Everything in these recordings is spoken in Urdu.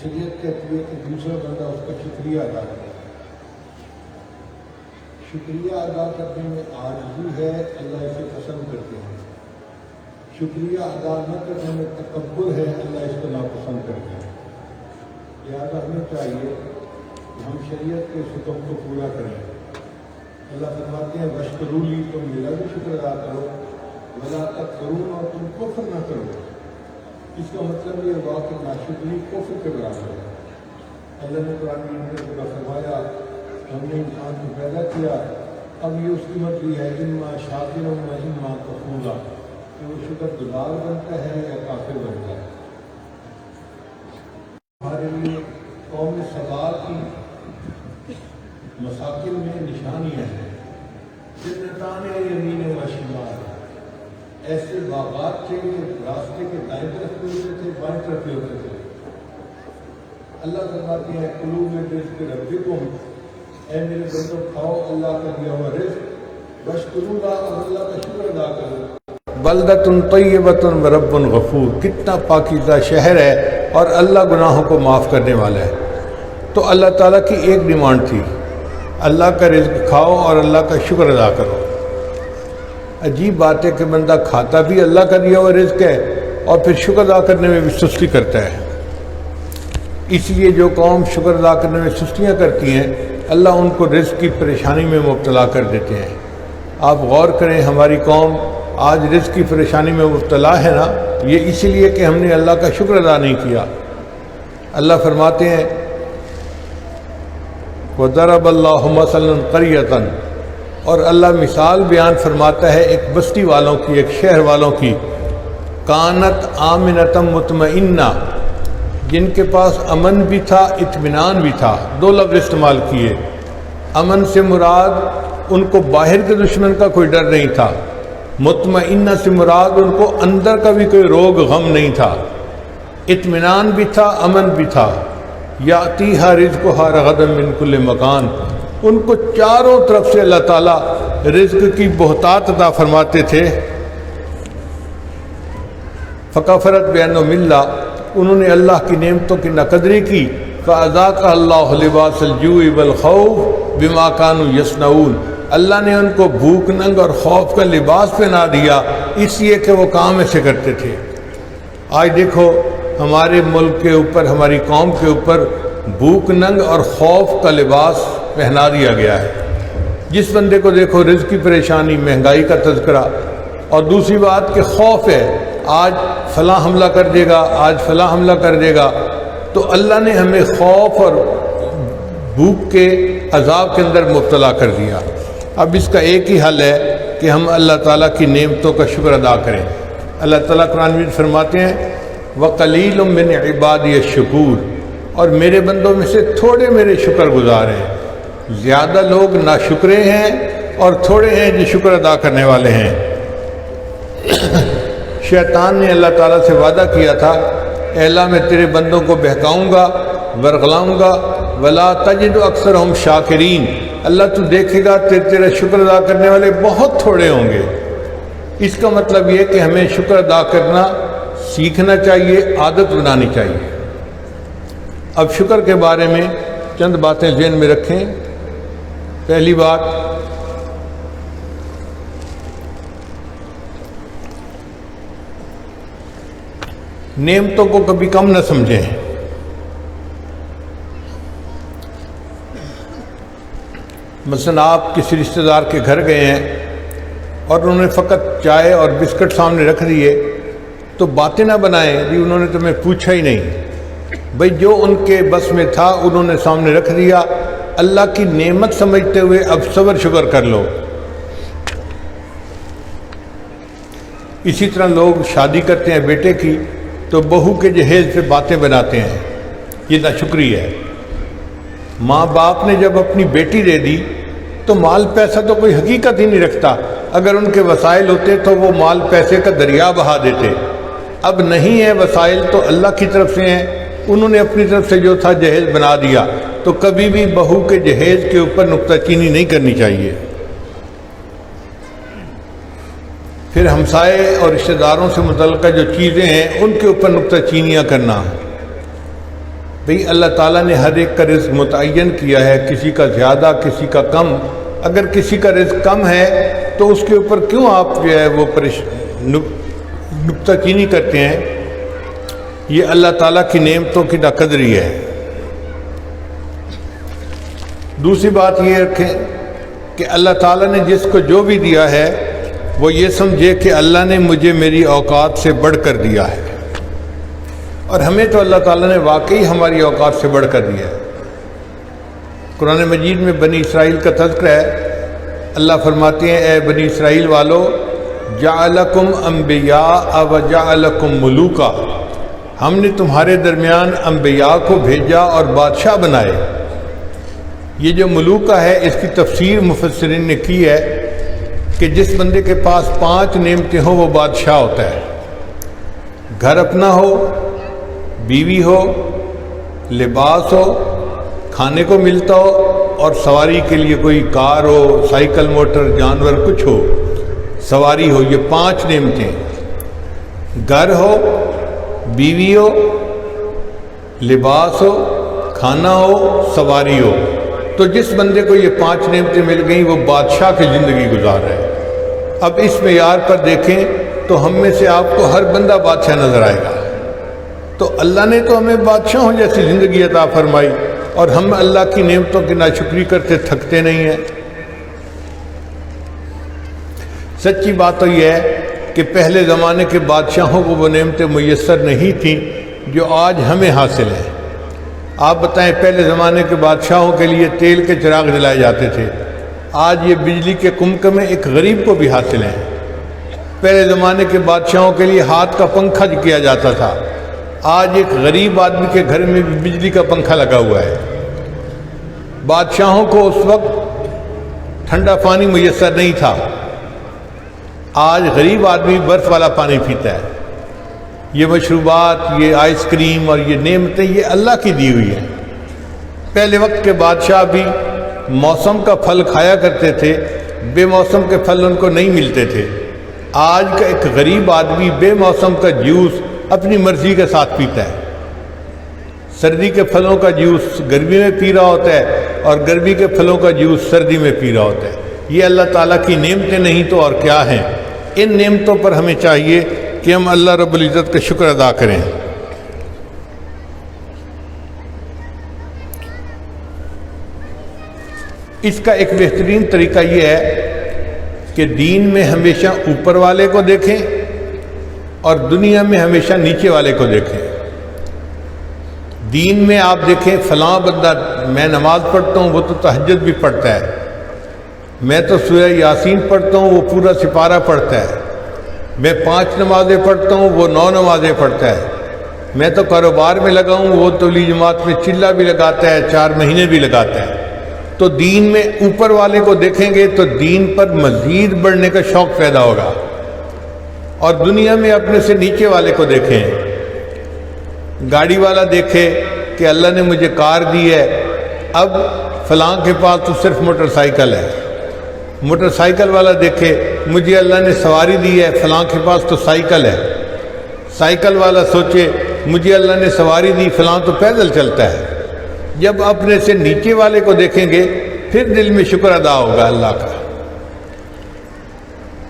شریعت کہتی ہے کہ دوسرا بندہ اس کا شکریہ ادا کرے. شکریہ ادا کرنے میں عاجزی ہے، اللہ اسے پسند کرتے ہیں. شکریہ ادا نہ کرنے میں تکبر ہے، اللہ اس کو ناپسند کرتے ہیں. لہٰذا ہمیں چاہیے کہ ہم شریعت کے اس حکم کو پورا کریں. اللہ فرماتے ہیں واشکرولی، تم میرا بھی شکر ادا کرو، ولا تکفرون، اور تم کفر نہ کرو. اس کا مطلب یہ ہوا کہ ناشکری کفر کے برابر ہے. اللہ نے قرآن میں پورا فرمایا ہم نے انسان کو پیدا کیا، اب یہ اس کی مرضی ہے اما شاکر و اما کفورا، کہ وہ شکر گزار بنتا ہے یا کافر بنتا ہے. ہمارے لیے قوم سبا کی مساکن میں نشانیاں ہیں. جنتان یمین و شمال، ایسے باغات تھے کہ راستے کے دائیں طرف بھی ہوتے تھے، بائیں طرف بھی ہوتے تھے. اللہ فرماتے ہیں کلوا من رزق ربکم، اے میرے بندو کھاؤ اللہ کا دیا ہوا رزق، واشکروا، اور اللہ کا شکر ادا کرو. بلدۃ طیبۃ ورب غفور، کتنا پاکیزہ شہر ہے اور اللہ گناہوں کو معاف کرنے والا ہے. تو اللہ تعالیٰ کی ایک ڈیمانڈ تھی، اللہ کا رزق کھاؤ اور اللہ کا شکر ادا کرو. عجیب بات ہے کہ بندہ کھاتا بھی اللہ کا دیا ہوا رزق ہے اور پھر شکر ادا کرنے میں بھی سستی کرتا ہے. اس لیے جو قوم شکر ادا کرنے میں سستیاں کرتی ہیں اللہ ان کو رزق کی پریشانی میں مبتلا کر دیتے ہیں. آپ غور کریں، ہماری قوم آج رزق کی پریشانی میں مبتلا ہے نا، یہ اس لیے کہ ہم نے اللہ کا شکر ادا نہیں کیا. اللہ فرماتے ہیں وَضَرَبَ اللَّهُ مَثَلًا قَرْيَةً، اور اللہ مثال بیان فرماتا ہے ایک بستی والوں کی، ایک شہر والوں کی، کانت آمنۃ مطمئنہ، جن کے پاس امن بھی تھا اطمینان بھی تھا. دو لفظ استعمال کیے. امن سے مراد ان کو باہر کے دشمن کا کوئی ڈر نہیں تھا، مطمئنہ سے مراد ان کو اندر کا بھی کوئی روگ غم نہیں تھا. اطمینان بھی تھا، امن بھی تھا. یاتیہا رزقہا رغدا من کل مکان، ان کو چاروں طرف سے اللہ تعالیٰ رزق کی بہتات عطا فرماتے تھے. فکفرت بانعم اللہ، انہوں نے اللہ کی نعمتوں کی ناقدری کی. فاذاقها اللہ لباس الجوع والخوف بما كانوا يصنعون، اللہ نے ان کو بھوک ننگ اور خوف کا لباس پہنا دیا اس لیے کہ وہ کام ایسے کرتے تھے. آج دیکھو ہمارے ملک کے اوپر، ہماری قوم کے اوپر بھوک ننگ اور خوف کا لباس پہنا دیا گیا ہے. جس بندے کو دیکھو رزق کی پریشانی، مہنگائی کا تذکرہ، اور دوسری بات کہ خوف ہے، آج فلاں حملہ کر دے گا، آج فلاں حملہ کر دے گا. تو اللہ نے ہمیں خوف اور بھوک کے عذاب کے اندر مبتلا کر دیا. اب اس کا ایک ہی حل ہے کہ ہم اللہ تعالیٰ کی نعمتوں کا شکر ادا کریں. اللہ تعالیٰ قرآن میں فرماتے ہیں وَقَلِيلٌ مِّنْ عِبَادِيَ الشُّكُورُ، اور میرے بندوں میں سے تھوڑے میرے شکر گزار ہیں. زیادہ لوگ ناشکرے ہیں اور تھوڑے ہیں جو شکر ادا کرنے والے ہیں. شیطان نے اللہ تعالیٰ سے وعدہ کیا تھا اے اللہ میں تیرے بندوں کو بہکاؤں گا، ورغلاؤں گا، وَلَا تَجِدُ أَكْثَرَهُمْ شَاكِرِينَ، اللہ تو دیکھے گا تیرا شکر ادا کرنے والے بہت تھوڑے ہوں گے. اس کا مطلب یہ کہ ہمیں شکر ادا کرنا سیکھنا چاہیے، عادت بنانی چاہیے. اب شکر کے بارے میں چند باتیں ذہن میں رکھیں. پہلی بات، نعمتوں کو کبھی کم نہ سمجھیں. مثلا آپ کسی رشتہ دار کے گھر گئے ہیں اور انہوں نے فقط چائے اور بسکٹ سامنے رکھ دیے تو باتیں نہ بنائیں کہ انہوں نے تمہیں پوچھا ہی نہیں. بھئی جو ان کے بس میں تھا انہوں نے سامنے رکھ دیا، اللہ کی نعمت سمجھتے ہوئے اب صبر شکر کر لو. اسی طرح لوگ شادی کرتے ہیں بیٹے کی تو بہو کے جہیز پہ باتیں بناتے ہیں، یہ ناشکری ہے. ماں باپ نے جب اپنی بیٹی دے دی تو مال پیسہ تو کوئی حقیقت ہی نہیں رکھتا. اگر ان کے وسائل ہوتے تو وہ مال پیسے کا دریا بہا دیتے. اب نہیں ہے وسائل تو اللہ کی طرف سے ہیں، انہوں نے اپنی طرف سے جو تھا جہیز بنا دیا. تو کبھی بھی بہو کے جہیز کے اوپر نکتہ چینی نہیں کرنی چاہیے. پھر ہمسائے اور رشتہ داروں سے متعلقہ جو چیزیں ہیں ان کے اوپر نکتہ چینیاں کرنا. بھئی اللہ تعالیٰ نے ہر ایک کا رزق متعین کیا ہے، کسی کا زیادہ کسی کا کم۔ اگر کسی کا رزق کم ہے تو اس کے اوپر کیوں آپ جو ہے وہ نکتہ چینی کرتے ہیں؟ یہ اللہ تعالیٰ کی نعمتوں کی ناقدری ہے۔ دوسری بات یہ رکھیں کہ اللہ تعالیٰ نے جس کو جو بھی دیا ہے وہ یہ سمجھے کہ اللہ نے مجھے میری اوقات سے بڑھ کر دیا ہے، اور ہمیں تو اللہ تعالیٰ نے واقعی ہماری اوقات سے بڑھ کر دیا ہے۔ قرآن مجید میں بنی اسرائیل کا تذکرہ ہے۔ اللہ فرماتے ہیں اے بنی اسرائیل والو جعلکم انبیاء و جعلکم ملوکا، ہم نے تمہارے درمیان انبیاء کو بھیجا اور بادشاہ بنائے۔ یہ جو ملوکا ہے اس کی تفسیر مفسرین نے کی ہے کہ جس بندے کے پاس 5 نعمتیں ہوں وہ بادشاہ ہوتا ہے۔ گھر اپنا ہو، بیوی ہو، لباس ہو، کھانے کو ملتا ہو، اور سواری کے لیے کوئی کار ہو، سائیکل، موٹر، جانور کچھ ہو، سواری ہو۔ یہ 5 نعمتیں، گھر ہو، بیوی ہو، لباس ہو، کھانا ہو، سواری ہو۔ تو جس بندے کو یہ 5 نعمتیں مل گئیں وہ بادشاہ کی زندگی گزار رہا ہے۔ اب اس معیار پر دیکھیں تو ہم میں سے آپ کو ہر بندہ بادشاہ نظر آئے گا۔ تو اللہ نے تو ہمیں بادشاہوں جیسی زندگی عطا فرمائی، اور ہم اللہ کی نعمتوں کی ناشکری کرتے تھکتے نہیں ہیں۔ سچی بات تو یہ ہے کہ پہلے زمانے کے بادشاہوں کو وہ نعمتیں میسر نہیں تھیں جو آج ہمیں حاصل ہیں۔ آپ بتائیں پہلے زمانے کے بادشاہوں کے لیے تیل کے چراغ جلائے جاتے تھے، آج یہ بجلی کے کمکمے ایک غریب کو بھی حاصل ہیں۔ پہلے زمانے کے بادشاہوں کے لیے ہاتھ کا پنکھا کیا جاتا تھا، آج ایک غریب آدمی کے گھر میں بھی بجلی کا پنکھا لگا ہوا ہے۔ بادشاہوں کو اس وقت ٹھنڈا پانی میسر نہیں تھا، آج غریب آدمی برف والا پانی پیتا ہے۔ یہ مشروبات، یہ آئس کریم اور یہ نعمتیں یہ اللہ کی دی ہوئی ہیں۔ پہلے وقت کے بادشاہ بھی موسم کا پھل کھایا کرتے تھے، بے موسم کے پھل ان کو نہیں ملتے تھے۔ آج کا ایک غریب آدمی بے موسم کا جوس اپنی مرضی کے ساتھ پیتا ہے۔ سردی کے پھلوں کا جوس گرمی میں پی رہا ہوتا ہے، اور گرمی کے پھلوں کا جوس سردی میں پی رہا ہوتا ہے۔ یہ اللہ تعالیٰ کی نعمتیں نہیں تو اور کیا ہیں؟ ان نعمتوں پر ہمیں چاہیے کہ ہم اللہ رب العزت کا شکر ادا کریں۔ اس کا ایک بہترین طریقہ یہ ہے کہ دین میں ہمیشہ اوپر والے کو دیکھیں اور دنیا میں ہمیشہ نیچے والے کو دیکھیں۔ دین میں آپ دیکھیں فلاں بندہ، میں نماز پڑھتا ہوں وہ تو تہجد بھی پڑھتا ہے، میں تو سورہ یاسین پڑھتا ہوں وہ پورا سپارہ پڑھتا ہے، میں 5 نمازیں پڑھتا ہوں وہ 9 نمازیں پڑھتا ہے، میں تو کاروبار میں لگا ہوں وہ تبلیغ جماعت میں چلہ بھی لگاتا ہے، 4 مہینے بھی لگاتا ہے۔ تو دین میں اوپر والے کو دیکھیں گے تو دین پر مزید بڑھنے کا شوق پیدا ہوگا، اور دنیا میں اپنے سے نیچے والے کو دیکھیں۔ گاڑی والا دیکھے کہ اللہ نے مجھے کار دی ہے، اب فلاں کے پاس تو صرف موٹر سائیکل ہے۔ موٹر سائیکل والا دیکھے مجھے اللہ نے سواری دی ہے، فلاں کے پاس تو سائیکل ہے۔ سائیکل والا سوچے مجھے اللہ نے سواری دی، فلاں تو پیدل چلتا ہے۔ جب اپنے سے نیچے والے کو دیکھیں گے پھر دل میں شکر ادا ہوگا اللہ کا۔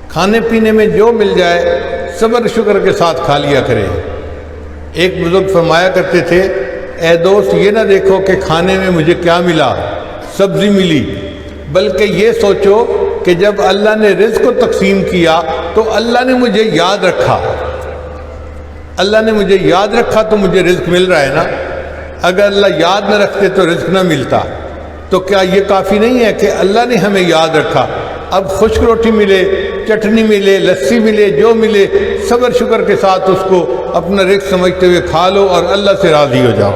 کھانے پینے میں جو مل جائے صبر شکر کے ساتھ کھا لیا کرے۔ ایک بزرگ فرمایا کرتے تھے اے دوست یہ نہ دیکھو کہ کھانے میں مجھے کیا ملا، سبزی ملی، بلکہ یہ سوچو کہ جب اللہ نے رزق کو تقسیم کیا تو اللہ نے مجھے یاد رکھا۔ اللہ نے مجھے یاد رکھا تو مجھے رزق مل رہا ہے نا۔ اگر اللہ یاد نہ رکھتے تو رزق نہ ملتا۔ تو کیا یہ کافی نہیں ہے کہ اللہ نے ہمیں یاد رکھا؟ اب خشک روٹی ملے، چٹنی ملے، لسی ملے، جو ملے صبر شکر کے ساتھ اس کو اپنا رزق سمجھتے ہوئے کھا لو اور اللہ سے راضی ہو جاؤ۔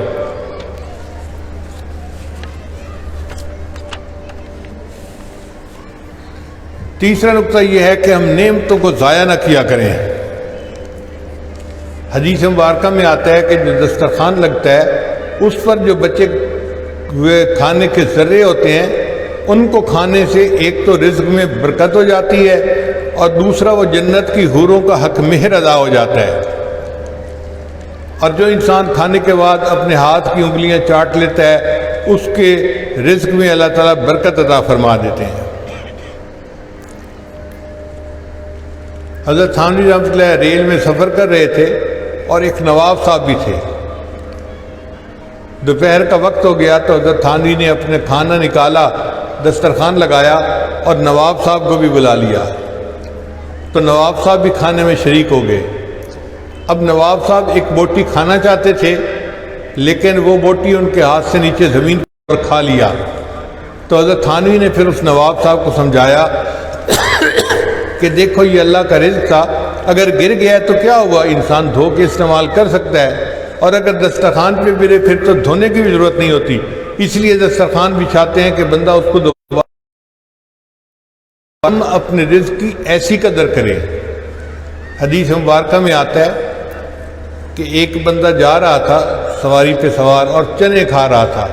تیسرا نقطہ یہ ہے کہ ہم نعمتوں کو ضائع نہ کیا کریں۔ حدیث مبارکہ میں آتا ہے کہ جو دسترخوان لگتا ہے اس پر جو بچے ہوئے کھانے کے ذرے ہوتے ہیں ان کو کھانے سے ایک تو رزق میں برکت ہو جاتی ہے اور دوسرا وہ جنت کی حوروں کا حق مہر ادا ہو جاتا ہے۔ اور جو انسان کھانے کے بعد اپنے ہاتھ کی انگلیاں چاٹ لیتا ہے اس کے رزق میں اللہ تعالیٰ برکت عطا فرما دیتے ہیں۔ حضرت تھانوی رحمۃ اللہ ریل میں سفر کر رہے تھے اور ایک نواب صاحب بھی تھے۔ دوپہر کا وقت ہو گیا تو حضرت تھانوی نے اپنے کھانا نکالا، دسترخوان لگایا اور نواب صاحب کو بھی بلا لیا، تو نواب صاحب بھی کھانے میں شریک ہو گئے۔ اب نواب صاحب ایک بوٹی کھانا چاہتے تھے لیکن وہ بوٹی ان کے ہاتھ سے نیچے زمین پر کھا لیا، تو حضرت تھانوی نے پھر اس نواب صاحب کو سمجھایا کہ دیکھو یہ اللہ کا رزق تھا، اگر گر گیا تو کیا ہوا، انسان دھو کے استعمال کر سکتا ہے، اور اگر دسترخوان پہ گرے پھر تو دھونے کی بھی ضرورت نہیں ہوتی، اس لیے دسترخوان بچھاتے ہیں کہ بندہ اس کو ہم اپنے رزق کی ایسی قدر کریں۔ حدیث مبارکہ میں آتا ہے کہ ایک بندہ جا رہا تھا سواری پہ سوار اور چنے کھا رہا تھا،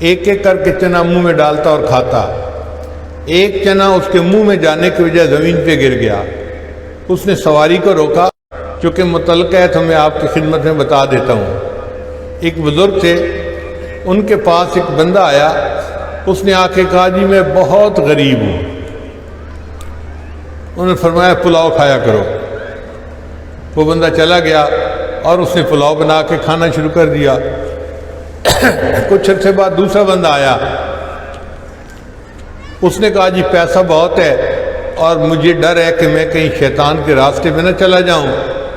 ایک ایک کر کے چنا منہ میں ڈالتا اور کھاتا، ایک چنا اس کے منہ میں جانے کی وجہ زمین پہ گر گیا۔ اس نے سواری کو روکا، چونکہ متعلقہ ہے تو میں آپ کی خدمت میں بتا دیتا ہوں۔ ایک بزرگ تھے، ان کے پاس ایک بندہ آیا، اس نے آ کے کہا جی میں بہت غریب ہوں۔ انہوں نے فرمایا پلاؤ کھایا کرو۔ وہ بندہ چلا گیا اور اس نے پلاؤ بنا کے کھانا شروع کر دیا۔ کچھ عرصے بعد دوسرا بندہ آیا، اس نے کہا جی پیسہ بہت ہے اور مجھے ڈر ہے کہ میں کہیں شیطان کے راستے پہ نہ چلا جاؤں،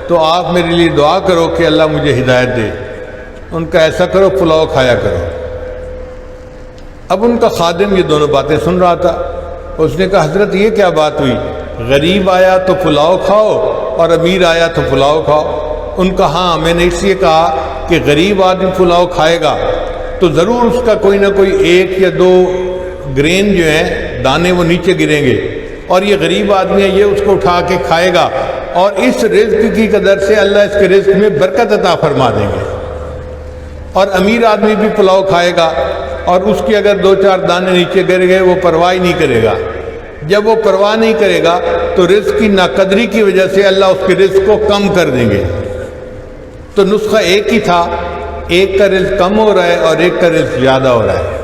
تو آپ میرے لیے دعا کرو کہ اللہ مجھے ہدایت دے۔ ان کا ایسا کرو پلاؤ کھایا کرو۔ اب ان کا خادم یہ دونوں باتیں سن رہا تھا، اس نے کہا حضرت یہ کیا بات ہوئی، غریب آیا تو پلاؤ کھاؤ اور امیر آیا تو پلاؤ کھاؤ۔ ان کا ہاں میں نے اس لیے کہا کہ غریب آدمی پلاؤ کھائے گا تو ضرور اس کا کوئی نہ کوئی ایک یا دو گرین جو ہیں دانے وہ نیچے گریں گے، اور یہ غریب آدمی ہے یہ اس کو اٹھا کے کھائے گا، اور اس رزق کی قدر سے اللہ اس کے رزق میں برکت عطا فرما دیں گے۔ اور امیر آدمی بھی پلاؤ کھائے گا اور اس کی اگر دو چار دانے نیچے گر گئے وہ پرواہ ہی نہیں کرے گا۔ جب وہ پرواہ نہیں کرے گا تو رزق کی ناقدری کی وجہ سے اللہ اس کے رزق کو کم کر دیں گے۔ تو نسخہ ایک ہی تھا، ایک کا رزق کم ہو رہا ہے اور ایک کا رزق زیادہ ہو رہا ہے۔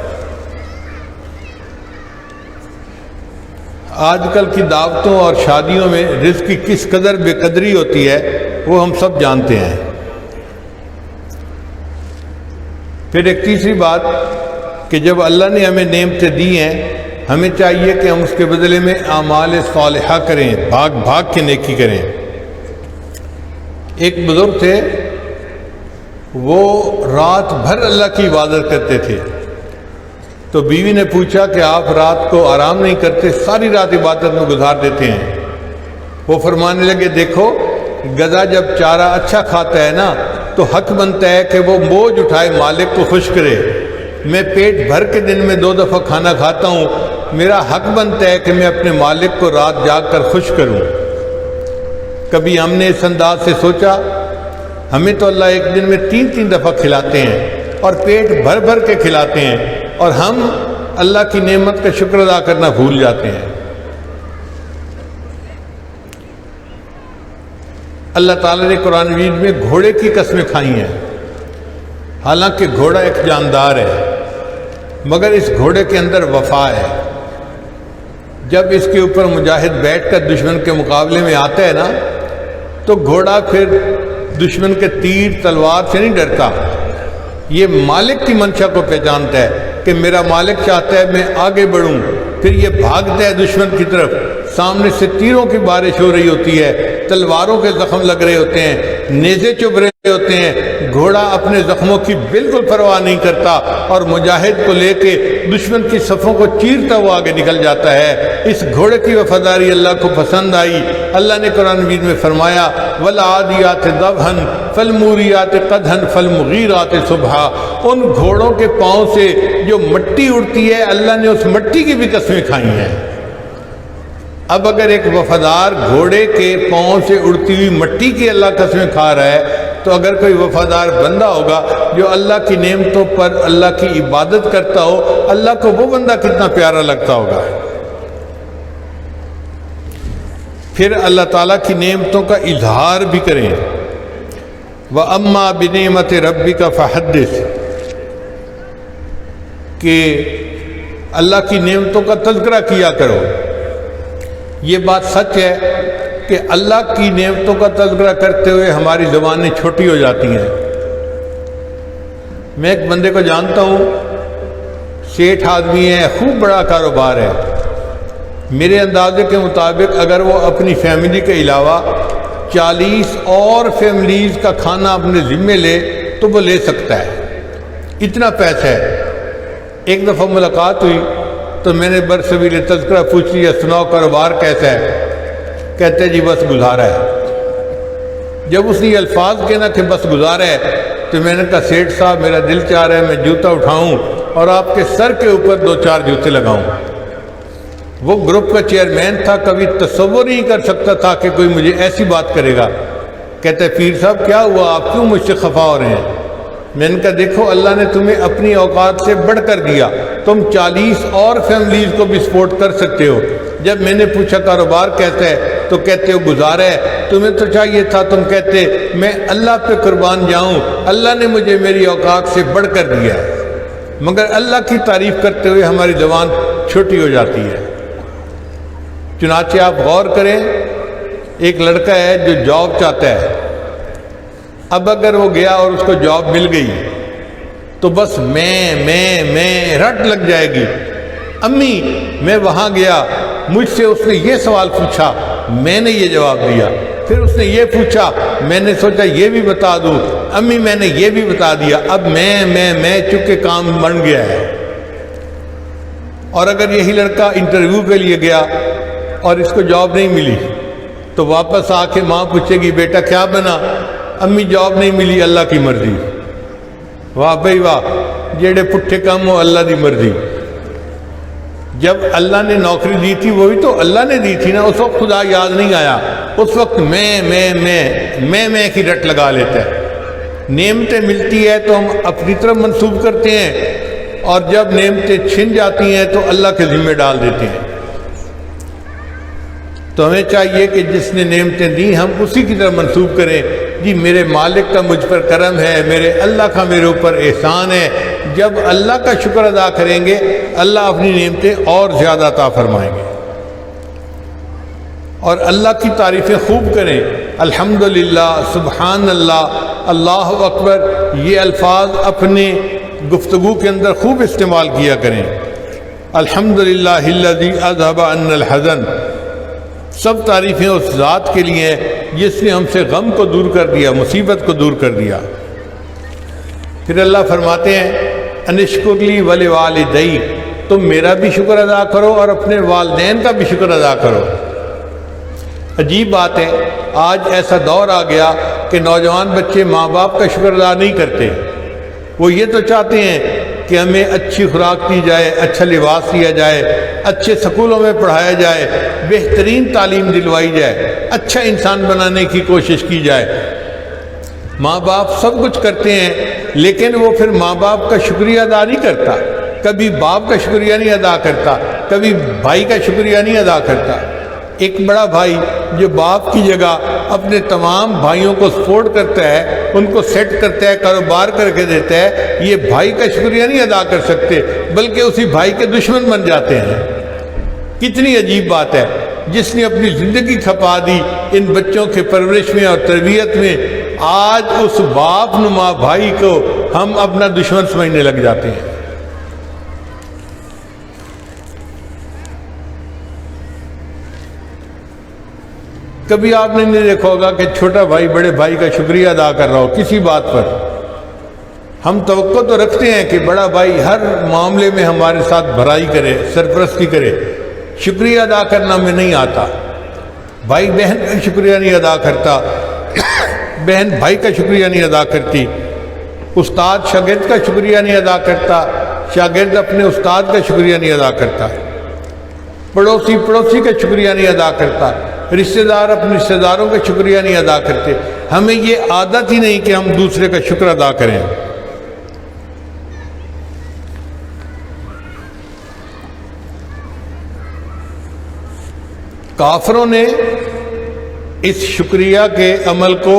آج کل کی دعوتوں اور شادیوں میں رزق کی کس قدر بے قدری ہوتی ہے وہ ہم سب جانتے ہیں۔ پھر ایک تیسری بات کہ جب اللہ نے ہمیں نعمتیں دی ہیں ہمیں چاہیے کہ ہم اس کے بدلے میں اعمال صالحہ کریں، بھاگ بھاگ کے نیکی کریں۔ ایک بزرگ تھے، وہ رات بھر اللہ کی عبادت کرتے تھے، تو بیوی نے پوچھا کہ آپ رات کو آرام نہیں کرتے، ساری رات عبادت میں گزار دیتے ہیں۔ وہ فرمانے لگے دیکھو گدھا جب چارہ اچھا کھاتا ہے نا تو حق بنتا ہے کہ وہ بوجھ اٹھائے مالک کو خوش کرے۔ میں پیٹ بھر کے دن میں 2 دفعہ کھانا کھاتا ہوں، میرا حق بنتا ہے کہ میں اپنے مالک کو رات جاگ کر خوش کروں۔ کبھی ہم نے اس انداز سے سوچا ہمیں تو اللہ ایک دن میں 3 دفعہ کھلاتے ہیں اور پیٹ بھر بھر کے کھلاتے ہیں، اور ہم اللہ کی نعمت کا شکر ادا کرنا بھول جاتے ہیں۔ اللہ تعالیٰ نے قرآن مجید میں گھوڑے کی قسمیں کھائی ہیں، حالانکہ گھوڑا ایک جاندار ہے، مگر اس گھوڑے کے اندر وفا ہے۔ جب اس کے اوپر مجاہد بیٹھ کر دشمن کے مقابلے میں آتا ہے نا تو گھوڑا پھر دشمن کے تیر تلوار سے نہیں ڈرتا، یہ مالک کی منشا کو پہچانتا ہے کہ میرا مالک چاہتا ہے میں آگے بڑھوں، پھر یہ بھاگتا ہے دشمن کی طرف۔ سامنے سے تیروں کی بارش ہو رہی ہوتی ہے، تلواروں کے زخم لگ رہے ہوتے ہیں، نیزے چبھ رہے ہوتے ہیں، گھوڑا اپنے زخموں کی بالکل پرواہ نہیں کرتا اور مجاہد کو لے کے دشمن کی صفوں کو چیرتا ہوا آگے نکل جاتا ہے۔ اس گھوڑے کی وفاداری اللہ کو پسند آئی۔ اللہ نے قرآن مجید میں فرمایا وَالْعَادِيَاتِ ضَبْحًا فَالْمُورِيَاتِ قَدْحًا فَالْمُغِيرَاتِ صُبْحًا، ان گھوڑوں کے پاؤں سے جو مٹی اڑتی ہے اللہ نے اس مٹی کی بھی قسمیں کھائی ہیں۔ اب اگر ایک وفادار گھوڑے کے پاؤں سے اڑتی ہوئی مٹی کی اللہ قسمیں کھا رہا ہے تو اگر کوئی وفادار بندہ ہوگا جو اللہ کی نعمتوں پر اللہ کی عبادت کرتا ہو، اللہ کو وہ بندہ کتنا پیارا لگتا ہوگا۔ پھر اللہ تعالیٰ کی نعمتوں کا اظہار بھی کریں۔ وَأَمَّا بِنِعْمَةِ رَبِّكَ فَحَدِّثْ، کہ اللہ کی نعمتوں کا تذکرہ کیا کرو۔ یہ بات سچ ہے کہ اللہ کی نعمتوں کا تذکرہ کرتے ہوئے ہماری زبانیں چھوٹی ہو جاتی ہیں۔ میں ایک بندے کو جانتا ہوں، سیٹھ آدمی ہے، خوب بڑا کاروبار ہے۔ میرے اندازے کے مطابق اگر وہ اپنی فیملی کے علاوہ 40 اور فیملیز کا کھانا اپنے ذمے لے تو وہ لے سکتا ہے، اتنا پیسہ ہے۔ ایک دفعہ ملاقات ہوئی تو میں نے برصغیر تذکرہ پوچھ لیا، سناؤ کاروبار کیسا ہے؟ کہتے جی بس گزارا ہے۔ جب اس نے یہ الفاظ کہنا کہ بس گزارا ہے تو میں نے کہا سیٹھ صاحب میرا دل چاہ رہا ہے میں جوتا اٹھاؤں اور آپ کے سر کے اوپر 2-4 جوتے لگاؤں۔ وہ گروپ کا چیئرمین تھا، کبھی تصور نہیں کر سکتا تھا کہ کوئی مجھے ایسی بات کرے گا۔ کہتے پیر صاحب کیا ہوا، آپ کیوں مجھ سے خفا ہو رہے ہیں؟ میں نے کہا دیکھو اللہ نے تمہیں اپنی اوقات سے بڑھ کر دیا، تم 40 اور فیملیز کو بھی سپورٹ کر سکتے ہو۔ جب میں نے پوچھا کاروبار کیسا ہے تو کہتے ہو گزارا ہے، تمہیں تو چاہیے تھا تم کہتے میں اللہ پہ قربان جاؤں، اللہ نے مجھے میری اوقات سے بڑھ کر دیا ہے۔ مگر اللہ کی تعریف کرتے ہوئے ہماری زبان چھوٹی ہو جاتی ہے۔ چنانچہ آپ غور کریں، ایک لڑکا ہے جو جاب چاہتا ہے، اب اگر وہ گیا اور اس کو جاب مل گئی تو بس میں رٹ لگ جائے گی۔ امی میں وہاں گیا، مجھ سے اس نے یہ سوال پوچھا، میں نے یہ جواب دیا، پھر اس نے یہ پوچھا، میں نے سوچا یہ بھی بتا دوں، امی میں نے یہ بھی بتا دیا، اب میں چونکہ کام بن گیا ہے۔ اور اگر یہی لڑکا انٹرویو کے لیے گیا اور اس کو جاب نہیں ملی تو واپس آ کے ماں پوچھے گی بیٹا کیا بنا؟ امی جاب نہیں ملی، اللہ کی مرضی۔ واہ بھائی واہ، جیڑے پٹھے کام ہو اللہ دی مرضی۔ جب اللہ نے نوکری دی تھی وہ بھی تو اللہ نے دی تھی نا، اس وقت خدا یاد نہیں آیا، اس وقت میں کی رٹ لگا لیتا ہے۔ نعمتیں ملتی ہے تو ہم اپنی طرف منسوب کرتے ہیں، اور جب نعمتیں چھن جاتی ہیں تو اللہ کے ذمہ ڈال دیتے ہیں۔ تو ہمیں چاہیے کہ جس نے نعمتیں دی ہم اسی کی طرف منسوب کریں، جی میرے مالک کا مجھ پر کرم ہے، میرے اللہ کا میرے اوپر احسان ہے۔ جب اللہ کا شکر ادا کریں گے اللہ اپنی نعمتیں اور زیادہ عطا فرمائیں گے۔ اور اللہ کی تعریفیں خوب کریں، الحمدللہ، سبحان اللہ، اللہ اکبر، یہ الفاظ اپنے گفتگو کے اندر خوب استعمال کیا کریں۔ الحمدللہ الذی اذھب عنا الحزن، سب تعریفیں اس ذات کے لیے ہیں جس نے ہم سے غم کو دور کر دیا، مصیبت کو دور کر دیا۔ پھر اللہ فرماتے ہیں انشکر لی ولوالدی، تم میرا بھی شکر ادا کرو اور اپنے والدین کا بھی شکر ادا کرو۔ عجیب بات ہے، آج ایسا دور آ گیا کہ نوجوان بچے ماں باپ کا شکر ادا نہیں کرتے۔ وہ یہ تو چاہتے ہیں کہ ہمیں اچھی خوراک دی جائے، اچھا لباس دیا جائے، اچھے سکولوں میں پڑھایا جائے، بہترین تعلیم دلوائی جائے، اچھا انسان بنانے کی کوشش کی جائے۔ ماں باپ سب کچھ کرتے ہیں لیکن وہ پھر ماں باپ کا شکریہ ادا نہیں کرتا، کبھی باپ کا شکریہ نہیں ادا کرتا، کبھی بھائی کا شکریہ نہیں ادا کرتا۔ ایک بڑا بھائی جو باپ کی جگہ اپنے تمام بھائیوں کو سپورٹ کرتا ہے، ان کو سیٹ کرتا ہے، کاروبار کر کے دیتا ہے، یہ بھائی کا شکریہ نہیں ادا کر سکتے بلکہ اسی بھائی کے دشمن بن جاتے ہیں۔ کتنی عجیب بات ہے، جس نے اپنی زندگی کھپا دی ان بچوں کے پرورش میں اور تربیت میں، آج اس باپ نما بھائی کو ہم اپنا دشمن سمجھنے لگ جاتے ہیں۔ کبھی آپ نے نہیں دیکھا ہوگا کہ چھوٹا بھائی بڑے بھائی کا شکریہ ادا کر رہا ہو کسی بات پر۔ ہم توقع تو رکھتے ہیں کہ بڑا بھائی ہر معاملے میں ہمارے ساتھ بھلائی کرے، سرپرستی کرے، شکریہ ادا کرنا میں نہیں آتا۔ بھائی بہن کا شکریہ نہیں ادا کرتا، بہن بھائی کا شکریہ نہیں ادا کرتی، استاد شاگرد کا شکریہ نہیں ادا کرتا، شاگرد اپنے استاد کا شکریہ نہیں ادا کرتا، پڑوسی کا شکریہ نہیں ادا کرتا، رشتہ دار اپنے رشتہ داروں کا شکریہ نہیں ادا کرتے۔ ہمیں یہ عادت ہی نہیں کہ ہم دوسرے کا شکر ادا کریں۔ کافروں نے اس شکریہ کے عمل کو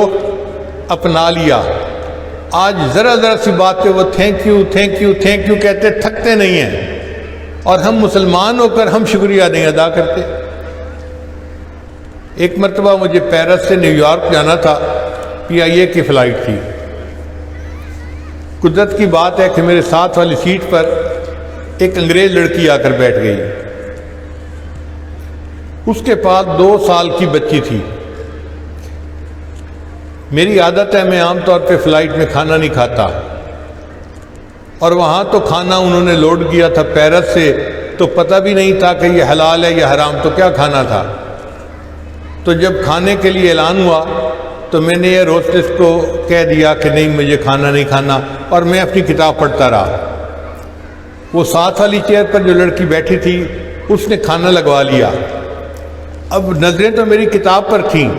اپنا لیا. آج ذرا ذرا سی بات پہ وہ thank you thank you thank you کہتے تھکتے نہیں ہیں، اور ہم مسلمان ہو کر ہم شکریہ نہیں ادا کرتے. ایک مرتبہ مجھے پیرس سے نیو یارک جانا تھا، PIA کی فلائٹ تھی. قدرت کی بات ہے کہ میرے ساتھ والی سیٹ پر ایک انگریز لڑکی آ کر بیٹھ گئی. اس کے پاس 2 سال کی بچی تھی. میری عادت ہے میں عام طور پہ فلائٹ میں کھانا نہیں کھاتا، اور وہاں تو کھانا انہوں نے لوڈ کیا تھا پیرس سے، تو پتہ بھی نہیں تھا کہ یہ حلال ہے یا حرام، تو کیا کھانا تھا. تو جب کھانے کے لیے اعلان ہوا تو میں نے یہ ہوسٹس کو کہہ دیا کہ نہیں مجھے کھانا نہیں کھانا، اور میں اپنی کتاب پڑھتا رہا. وہ ساتھ والی چیئر پر جو لڑکی بیٹھی تھی اس نے کھانا لگوا لیا. اب نظریں تو میری کتاب پر تھیں،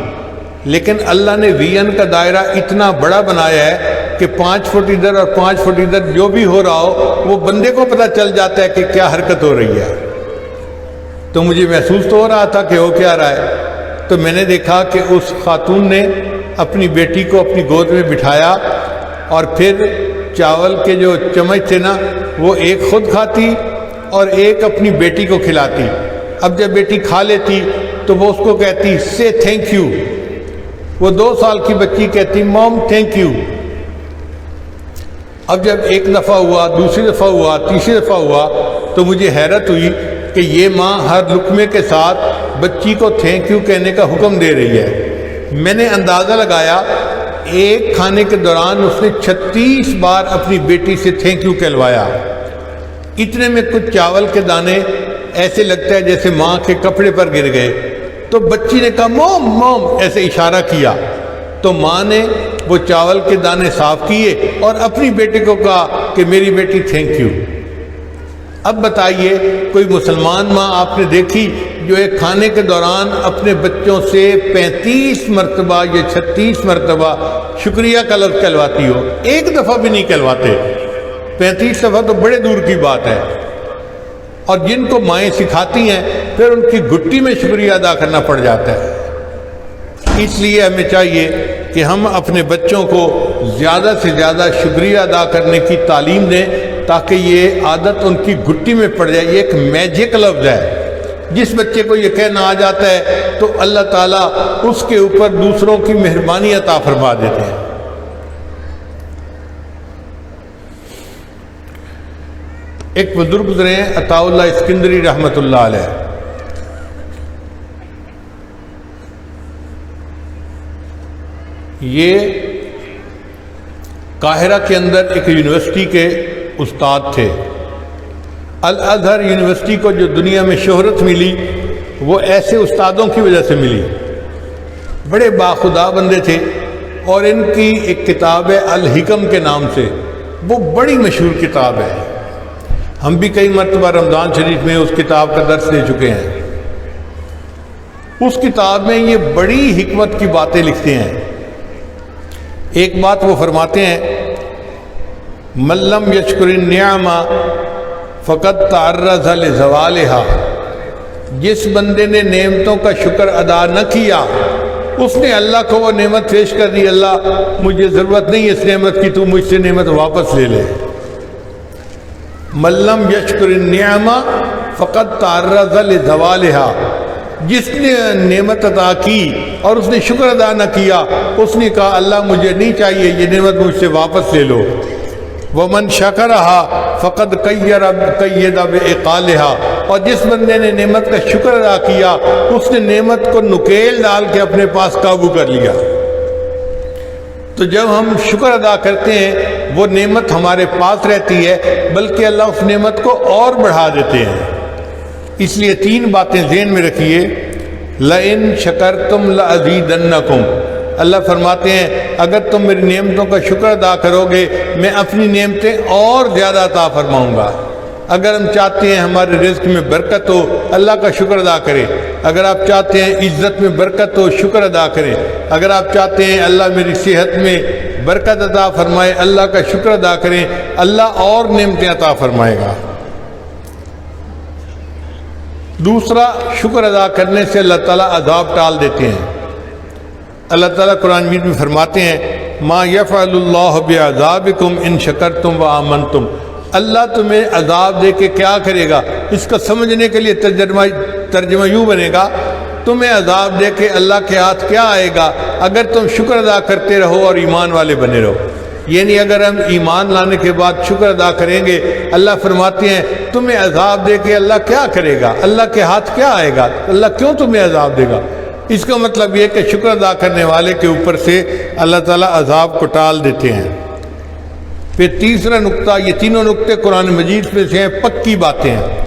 لیکن اللہ نے VN کا دائرہ اتنا بڑا بنایا ہے کہ 5 فٹ ادھر اور 5 فٹ ادھر جو بھی ہو رہا ہو وہ بندے کو پتہ چل جاتا ہے کہ کیا حرکت ہو رہی ہے. تو مجھے محسوس تو ہو رہا تھا کہ ہو کیا رہا ہے. تو میں نے دیکھا کہ اس خاتون نے اپنی بیٹی کو اپنی گود میں بٹھایا، اور پھر چاول کے جو چمچ تھے نا وہ ایک خود کھاتی اور ایک اپنی بیٹی کو کھلاتی. اب جب بیٹی کھا لیتی تو وہ اس کو کہتی سے تھینک یو. وہ 2 سال کی بچی کہتی موم تھینک یو. اب جب ایک دفعہ ہوا، دوسری دفعہ ہوا، تیسری دفعہ ہوا، تو مجھے حیرت ہوئی کہ یہ ماں ہر لقمے کے ساتھ بچی کو تھینک یو کہنے کا حکم دے رہی ہے. میں نے اندازہ لگایا ایک کھانے کے دوران اس نے 36 بار اپنی بیٹی سے تھینک یو کہلوایا. اتنے میں کچھ چاول کے دانے ایسے لگتا ہے جیسے ماں کے کپڑے پر گر گئے. تو بچی نے کہا موم موم ایسے اشارہ کیا. تو ماں نے وہ چاول کے دانے صاف کیے اور اپنی بیٹی کو کہا کہ میری بیٹی تھینک یو. اب بتائیے کوئی مسلمان ماں آپ نے دیکھی جو ایک کھانے کے دوران اپنے بچوں سے 35 مرتبہ یا 36 مرتبہ شکریہ کا لفظ کہلواتی ہو؟ ایک دفعہ بھی نہیں کہلواتے. 35 دفعہ تو بڑے دور کی بات ہے. اور جن کو مائیں سکھاتی ہیں پھر ان کی گھٹی میں شکریہ ادا کرنا پڑ جاتا ہے. اس لیے ہمیں چاہیے کہ ہم اپنے بچوں کو زیادہ سے زیادہ شکریہ ادا کرنے کی تعلیم دیں تاکہ یہ عادت ان کی گھٹی میں پڑ جائے. یہ ایک میجک لفظ ہے. جس بچے کو یہ کہنا آ جاتا ہے تو اللہ تعالیٰ اس کے اوپر دوسروں کی مہربانی عطا فرما دیتے ہیں. ایک بزرگ گزرے ہیں عطا اللہ اسکندری رحمۃ اللہ علیہ. یہ قاہرہ کے اندر ایک یونیورسٹی کے استاد تھے. الازہر یونیورسٹی کو جو دنیا میں شہرت ملی وہ ایسے استادوں کی وجہ سے ملی. بڑے باخدا بندے تھے، اور ان کی ایک کتاب ہے الحکم کے نام سے، وہ بڑی مشہور کتاب ہے. ہم بھی کئی مرتبہ رمضان شریف میں اس کتاب کا درس دے چکے ہیں. اس کتاب میں یہ بڑی حکمت کی باتیں لکھتے ہیں. ایک بات وہ فرماتے ہیں من لم یشکر النعمہ فقد تعرض لزوالها. جس بندے نے نعمتوں کا شکر ادا نہ کیا اس نے اللہ کو وہ نعمت پیش کر دی، اللہ مجھے ضرورت نہیں اس نعمت کی، تو مجھ سے نعمت واپس لے لے. من لم یشکر النعمہ فقد تعرض لزوالها. جس نے نعمت عطا کی اور اس نے شکر ادا نہ کیا اس نے کہا اللہ مجھے نہیں چاہیے، یہ نعمت مجھ سے واپس لے لو. ومن شکرها فقد قید بعقالها. اور جس بندے نے نعمت کا شکر ادا کیا اس نے نعمت کو نکیل ڈال کے اپنے پاس قابو کر لیا. تو جب ہم شکر ادا کرتے ہیں وہ نعمت ہمارے پاس رہتی ہے، بلکہ اللہ اس نعمت کو اور بڑھا دیتے ہیں. اس لیے 3 باتیں ذہن میں رکھیے. لئن شکرتم لازیدنکم. اللہ فرماتے ہیں اگر تم میری نعمتوں کا شکر ادا کرو گے میں اپنی نعمتیں اور زیادہ عطا فرماؤں گا. اگر ہم چاہتے ہیں ہمارے رزق میں برکت ہو اللہ کا شکر ادا کریں. اگر آپ چاہتے ہیں عزت میں برکت ہو شکر ادا کریں. اگر آپ چاہتے ہیں اللہ میری صحت میں برکت عطا فرمائے اللہ کا شکر ادا کریں. اللہ اور نعمتیں عطا فرمائے گا. دوسرا، شکر ادا کرنے سے اللہ تعالیٰ عذاب ٹال دیتے ہیں. اللہ تعالیٰ قرآن مجید میں فرماتے ہیں ما یفعل اللہ بعذابکم ان شکرتم و آمنتم، اللہ تمہیں عذاب دے کے کیا کرے گا؟ اس کا سمجھنے کے لیے ترجمہ یوں بنے گا، تمہیں عذاب دے کے اللہ کے ہاتھ کیا آئے گا اگر تم شکر ادا کرتے رہو اور ایمان والے بنے رہو۔ یعنی اگر ہم ایمان لانے کے بعد شکر ادا کریں گے، اللہ فرماتے ہیں تمہیں عذاب دے کے اللہ کیا کرے گا، اللہ کے ہاتھ کیا آئے گا، اللہ کیوں تمہیں عذاب دے گا؟ اس کا مطلب یہ کہ شکر ادا کرنے والے کے اوپر سے اللہ تعالیٰ عذاب کو ٹال دیتے ہیں۔ پھر تیسرا نقطہ، یہ تینوں نقطے قرآن مجید میں سے ہیں، پکی باتیں ہیں۔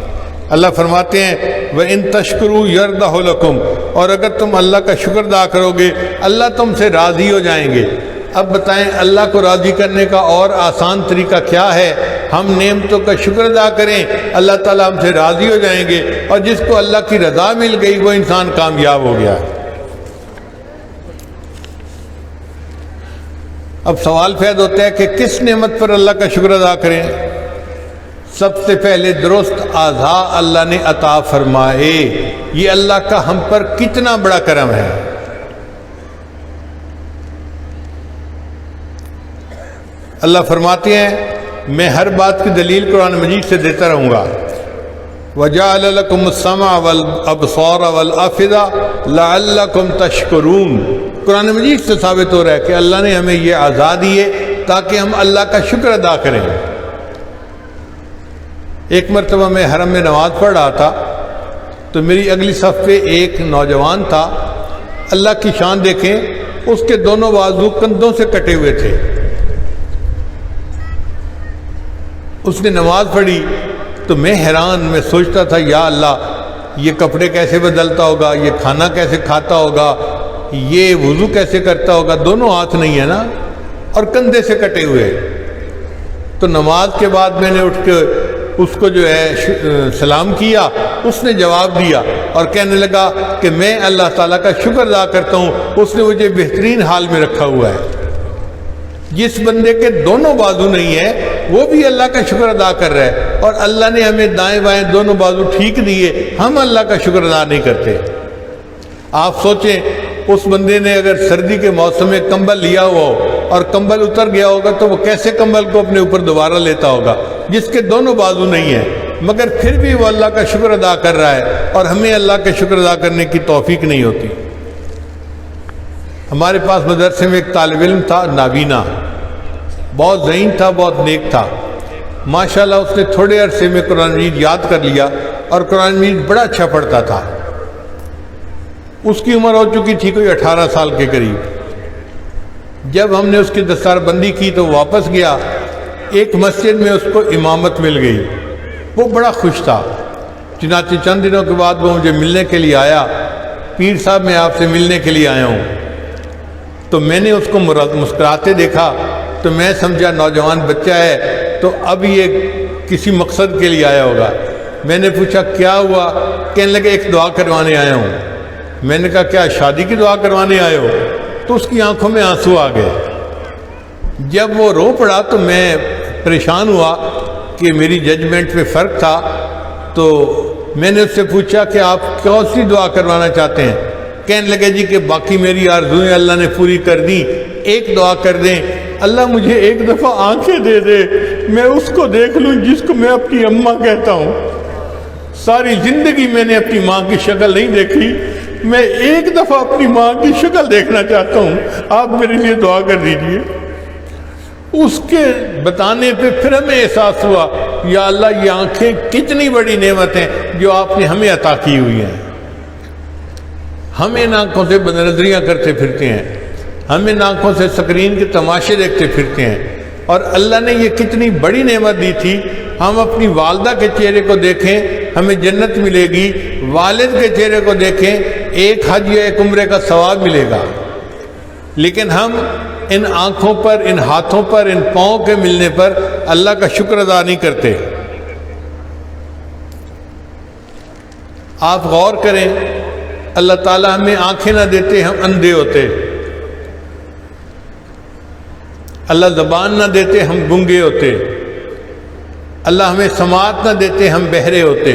اللہ فرماتے ہیں وَإِن تَشْكُرُوا يَرْضَهُ لَكُمْ، اور اگر تم اللہ کا شکر ادا کرو گے اللہ تم سے راضی ہو جائیں گے۔ اب بتائیں اللہ کو راضی کرنے کا اور آسان طریقہ کیا ہے؟ ہم نعمتوں کا شکر ادا کریں، اللہ تعالیٰ ہم سے راضی ہو جائیں گے، اور جس کو اللہ کی رضا مل گئی وہ انسان کامیاب ہو گیا۔ اب سوال پیدا ہوتا ہے کہ کس نعمت پر اللہ کا شکر ادا کریں؟ سب سے پہلے درست اعضاء اللہ نے عطا فرمائے، یہ اللہ کا ہم پر کتنا بڑا کرم ہے۔ اللہ فرماتے ہیں میں ہر بات کی دلیل قرآن مجید سے دیتا رہوں گا۔ وَجَعَلَ لَكُمُ السَّمْعَ وَالْأَبْصَارَ وَالْأَفْئِدَةَ لَعَلَّكُمْ تَشْكُرُونَ، قرآن مجید سے ثابت ہو رہا ہے کہ اللہ نے ہمیں یہ اعضاء دیے تاکہ ہم اللہ کا شکر ادا کریں۔ ایک مرتبہ میں حرم میں نماز پڑھ رہا تھا تو میری اگلی صف پہ ایک نوجوان تھا، اللہ کی شان دیکھیں، اس کے دونوں بازو کندھوں سے کٹے ہوئے تھے۔ اس نے نماز پڑھی تو میں حیران، میں سوچتا تھا یا اللہ یہ کپڑے کیسے بدلتا ہوگا، یہ کھانا کیسے کھاتا ہوگا، یہ وضو کیسے کرتا ہوگا، دونوں ہاتھ نہیں ہے نا، اور کندھے سے کٹے ہوئے۔ تو نماز کے بعد میں نے اٹھ کے اس کو جو ہے سلام کیا، اس نے جواب دیا اور کہنے لگا کہ میں اللہ تعالیٰ کا شکر ادا کرتا ہوں، اس نے مجھے بہترین حال میں رکھا ہوا ہے۔ جس بندے کے دونوں بازو نہیں ہے وہ بھی اللہ کا شکر ادا کر رہا ہے، اور اللہ نے ہمیں دائیں بائیں دونوں بازو ٹھیک دیے، ہم اللہ کا شکر ادا نہیں کرتے۔ آپ سوچیں اس بندے نے اگر سردی کے موسم میں کمبل لیا ہوا ہو اور کمبل اتر گیا ہوگا تو وہ کیسے کمبل کو اپنے اوپر دوبارہ لیتا ہوگا، جس کے دونوں بازو نہیں ہیں، مگر پھر بھی وہ اللہ کا شکر ادا کر رہا ہے، اور ہمیں اللہ کا شکر ادا کرنے کی توفیق نہیں ہوتی۔ ہمارے پاس مدرسے میں ایک طالب علم تھا، نابینا، بہت ذہین تھا، بہت نیک تھا، ماشاءاللہ اس نے تھوڑے عرصے میں قرآن مجید یاد کر لیا اور قرآن مجید بڑا اچھا پڑھتا تھا۔ اس کی عمر ہو چکی تھی کوئی 18 سال کے قریب۔ جب ہم نے اس کی دستار بندی کی تو واپس گیا، ایک مسجد میں اس کو امامت مل گئی، وہ بڑا خوش تھا۔ چنانچہ چند دنوں کے بعد وہ مجھے ملنے کے لیے آیا، پیر صاحب میں آپ سے ملنے کے لیے آیا ہوں۔ تو میں نے اس کو مسکراتے دیکھا تو میں سمجھا نوجوان بچہ ہے تو اب یہ کسی مقصد کے لیے آیا ہوگا۔ میں نے پوچھا کیا ہوا؟ کہنے لگے ایک دعا کروانے آیا ہوں۔ میں نے کہا کیا شادی کی دعا کروانے آئے ہو؟ تو اس کی آنکھوں میں آنسو آ گئے۔ جب وہ رو پڑا تو میں پریشان ہوا کہ میری ججمنٹ میں فرق تھا، تو میں نے اس سے پوچھا کہ آپ کون سی دعا کروانا چاہتے ہیں؟ کہنے لگے جی کہ باقی میری آرزوئیں اللہ نے پوری کر دی، ایک دعا کر دیں، اللہ مجھے ایک دفعہ آنکھیں دے دے، میں اس کو دیکھ لوں جس کو میں اپنی اماں کہتا ہوں۔ ساری زندگی میں نے اپنی ماں کی شکل نہیں دیکھی، میں ایک دفعہ اپنی ماں کی شکل دیکھنا چاہتا ہوں، آپ میرے لیے دعا کر دیجئے۔ اس کے بتانے پہ پھر ہمیں احساس ہوا یا اللہ یہ آنکھیں کتنی بڑی نعمت ہیں جو آپ نے ہمیں عطا کی ہوئی ہیں۔ ہم ان آنکھوں سے بد نظریاں کرتے پھرتے ہیں، ہم ان آنکھوں سے سکرین کے تماشے دیکھتے پھرتے ہیں، اور اللہ نے یہ کتنی بڑی نعمت دی تھی۔ ہم اپنی والدہ کے چہرے کو دیکھیں ہمیں جنت ملے گی، والد کے چہرے کو دیکھیں ایک حج یا ایک عمرے کا ثواب ملے گا، لیکن ہم ان آنکھوں پر، ان ہاتھوں پر، ان پاؤں کے ملنے پر اللہ کا شکر ادا نہیں کرتے۔ آپ غور کریں، اللہ تعالیٰ ہمیں آنکھیں نہ دیتے ہم اندھے ہوتے، اللہ زبان نہ دیتے ہم گنگے ہوتے، اللہ ہمیں سماعت نہ دیتے ہم بہرے ہوتے،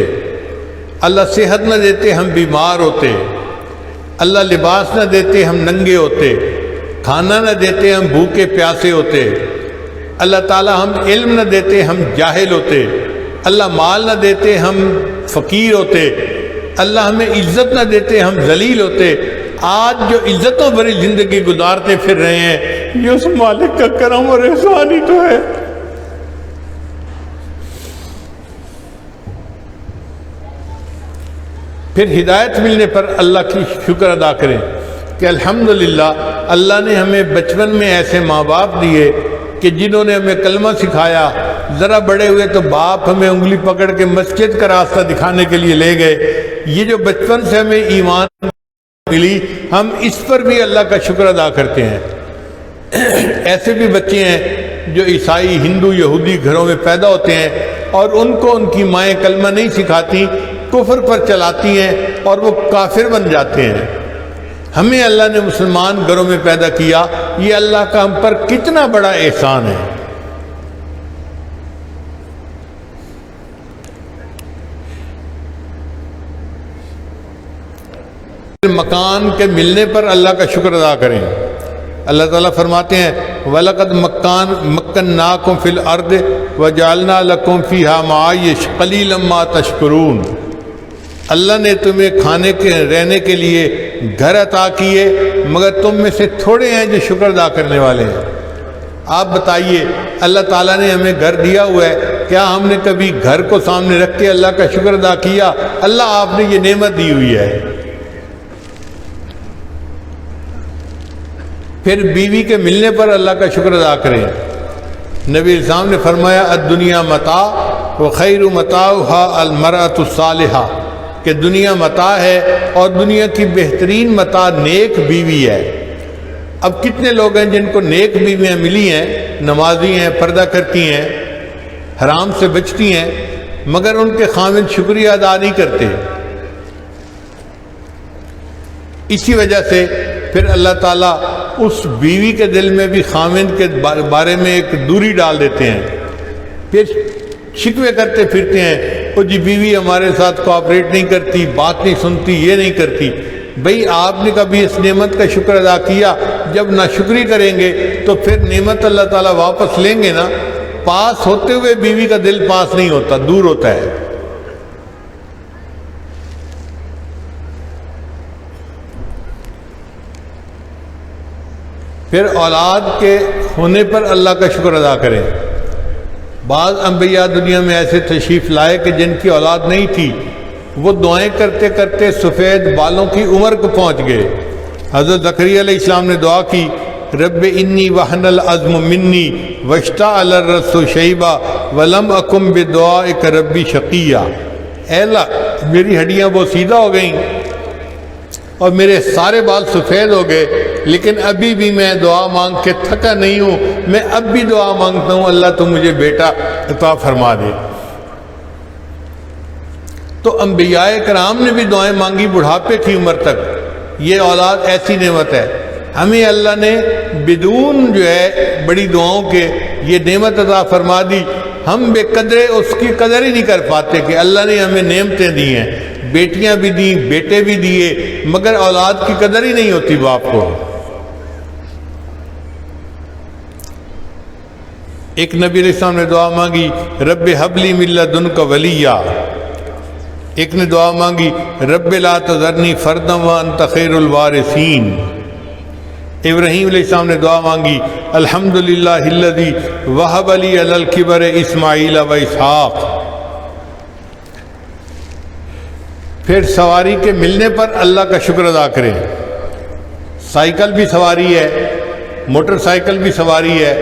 اللہ صحت نہ دیتے ہم بیمار ہوتے، اللہ لباس نہ دیتے ہم ننگے ہوتے، کھانا نہ دیتے ہم بھوکے پیاسے ہوتے، اللہ تعالیٰ ہم علم نہ دیتے ہم جاہل ہوتے، اللہ مال نہ دیتے ہم فقیر ہوتے، اللہ ہمیں عزت نہ دیتے ہم ذلیل ہوتے۔ آج جو عزتوں بھری زندگی گزارتے پھر رہے ہیں یہ اس مالک کا کرم اور احسان ہی تو ہے۔ پھر ہدایت ملنے پر اللہ کی شکر ادا کریں کہ الحمدللہ اللہ نے ہمیں بچپن میں ایسے ماں باپ دیے کہ جنہوں نے ہمیں کلمہ سکھایا، ذرا بڑے ہوئے تو باپ ہمیں انگلی پکڑ کے مسجد کا راستہ دکھانے کے لیے لے گئے۔ یہ جو بچپن سے ہمیں ایمان ملی ہم اس پر بھی اللہ کا شکر ادا کرتے ہیں۔ ایسے بھی بچے ہیں جو عیسائی، ہندو، یہودی گھروں میں پیدا ہوتے ہیں اور ان کو ان کی مائیں کلمہ نہیں سکھاتی، کفر پر چلاتی ہیں اور وہ کافر بن جاتے ہیں۔ ہمیں اللہ نے مسلمان گھروں میں پیدا کیا، یہ اللہ کا ہم پر کتنا بڑا احسان ہے۔ مکان کے ملنے پر اللہ کا شکر ادا کریں۔ اللہ تعالیٰ فرماتے ہیں وَلَقَدْ مَكَّنَّاكُمْ فِي الْأَرْضِ وَجَعَلْنَا لَكُمْ فِيهَا مَعَايِشَ قَلِيلًا مَا تَشْكُرُونَ۔ اللہ نے تمہیں کھانے کے رہنے کے لیے گھر عطا کیے مگر تم میں سے تھوڑے ہیں جو شکر ادا کرنے والے ہیں۔ آپ بتائیے اللہ تعالیٰ نے ہمیں گھر دیا ہوا ہے، کیا ہم نے کبھی گھر کو سامنے رکھ کے اللہ کا شکر ادا کیا؟ اللہ آپ نے یہ نعمت دی ہوئی ہے۔ پھر بیوی کے ملنے پر اللہ کا شکر ادا کریں۔ نبی اسلام نے فرمایا الدنیا متاع وخیر متاعها المرأة الصالحہ، کہ دنیا متاع ہے اور دنیا کی بہترین متاع نیک بیوی ہے۔ اب کتنے لوگ ہیں جن کو نیک بیویاں ملی ہیں، نمازی ہیں، پردہ کرتی ہیں، حرام سے بچتی ہیں، مگر ان کے خاوند شکریہ ادا نہیں کرتے۔ اسی وجہ سے پھر اللہ تعالیٰ اس بیوی کے دل میں بھی خاوند کے بارے میں ایک دوری ڈال دیتے ہیں، پھر شکوے کرتے پھرتے ہیں وہ جی بیوی ہمارے ساتھ کوآپریٹ نہیں کرتی، بات نہیں سنتی، یہ نہیں کرتی۔ بھئی آپ نے کبھی اس نعمت کا شکر ادا کیا؟ جب ناشکری کریں گے تو پھر نعمت اللہ تعالیٰ واپس لیں گے نا۔ پاس ہوتے ہوئے بیوی کا دل پاس نہیں ہوتا، دور ہوتا ہے۔ پھر اولاد کے ہونے پر اللہ کا شکر ادا کریں۔ بعض انبیاء دنیا میں ایسے تشریف لائے کہ جن کی اولاد نہیں تھی، وہ دعائیں کرتے کرتے سفید بالوں کی عمر کو پہنچ گئے۔ حضرت زکریا علیہ السلام نے دعا کی رب انی وہن العظم منی واشتعل الرأس شیبا ولم اکن بدعائک ربی شقیا۔ اے اللہ میری ہڈیاں وہ سیدھا ہو گئیں اور میرے سارے بال سفید ہو گئے، لیکن ابھی بھی میں دعا مانگ کے تھکا نہیں ہوں، میں اب بھی دعا مانگتا ہوں اللہ تو مجھے بیٹا عطا فرما دے۔ تو انبیاء کرام نے بھی دعائیں مانگی بڑھاپے کی عمر تک۔ یہ اولاد ایسی نعمت ہے، ہمیں اللہ نے بدون جو ہے بڑی دعاؤں کے یہ نعمت عطا فرما دی۔ ہم بے قدرے اس کی قدر ہی نہیں کر پاتے کہ اللہ نے ہمیں نعمتیں دی ہیں، بیٹیاں بھی دیں، بیٹے بھی دیے، مگر اولاد کی قدر ہی نہیں ہوتی باپ کو۔ ایک نبی علیہ السلام نے دعا مانگی رب حب لی من لدنک ولیہ، ایک نے دعا مانگی رب لا تذرنی فردا وانت خیر الوارثین۔ ابراہیم علیہ السلام نے دعا مانگی الحمدللہ الذی وہب لی علی الکبر اسماعیل و اسحاق۔ پھر سواری کے ملنے پر اللہ کا شکر ادا کریں۔ سائیکل بھی سواری ہے، موٹر سائیکل بھی سواری ہے،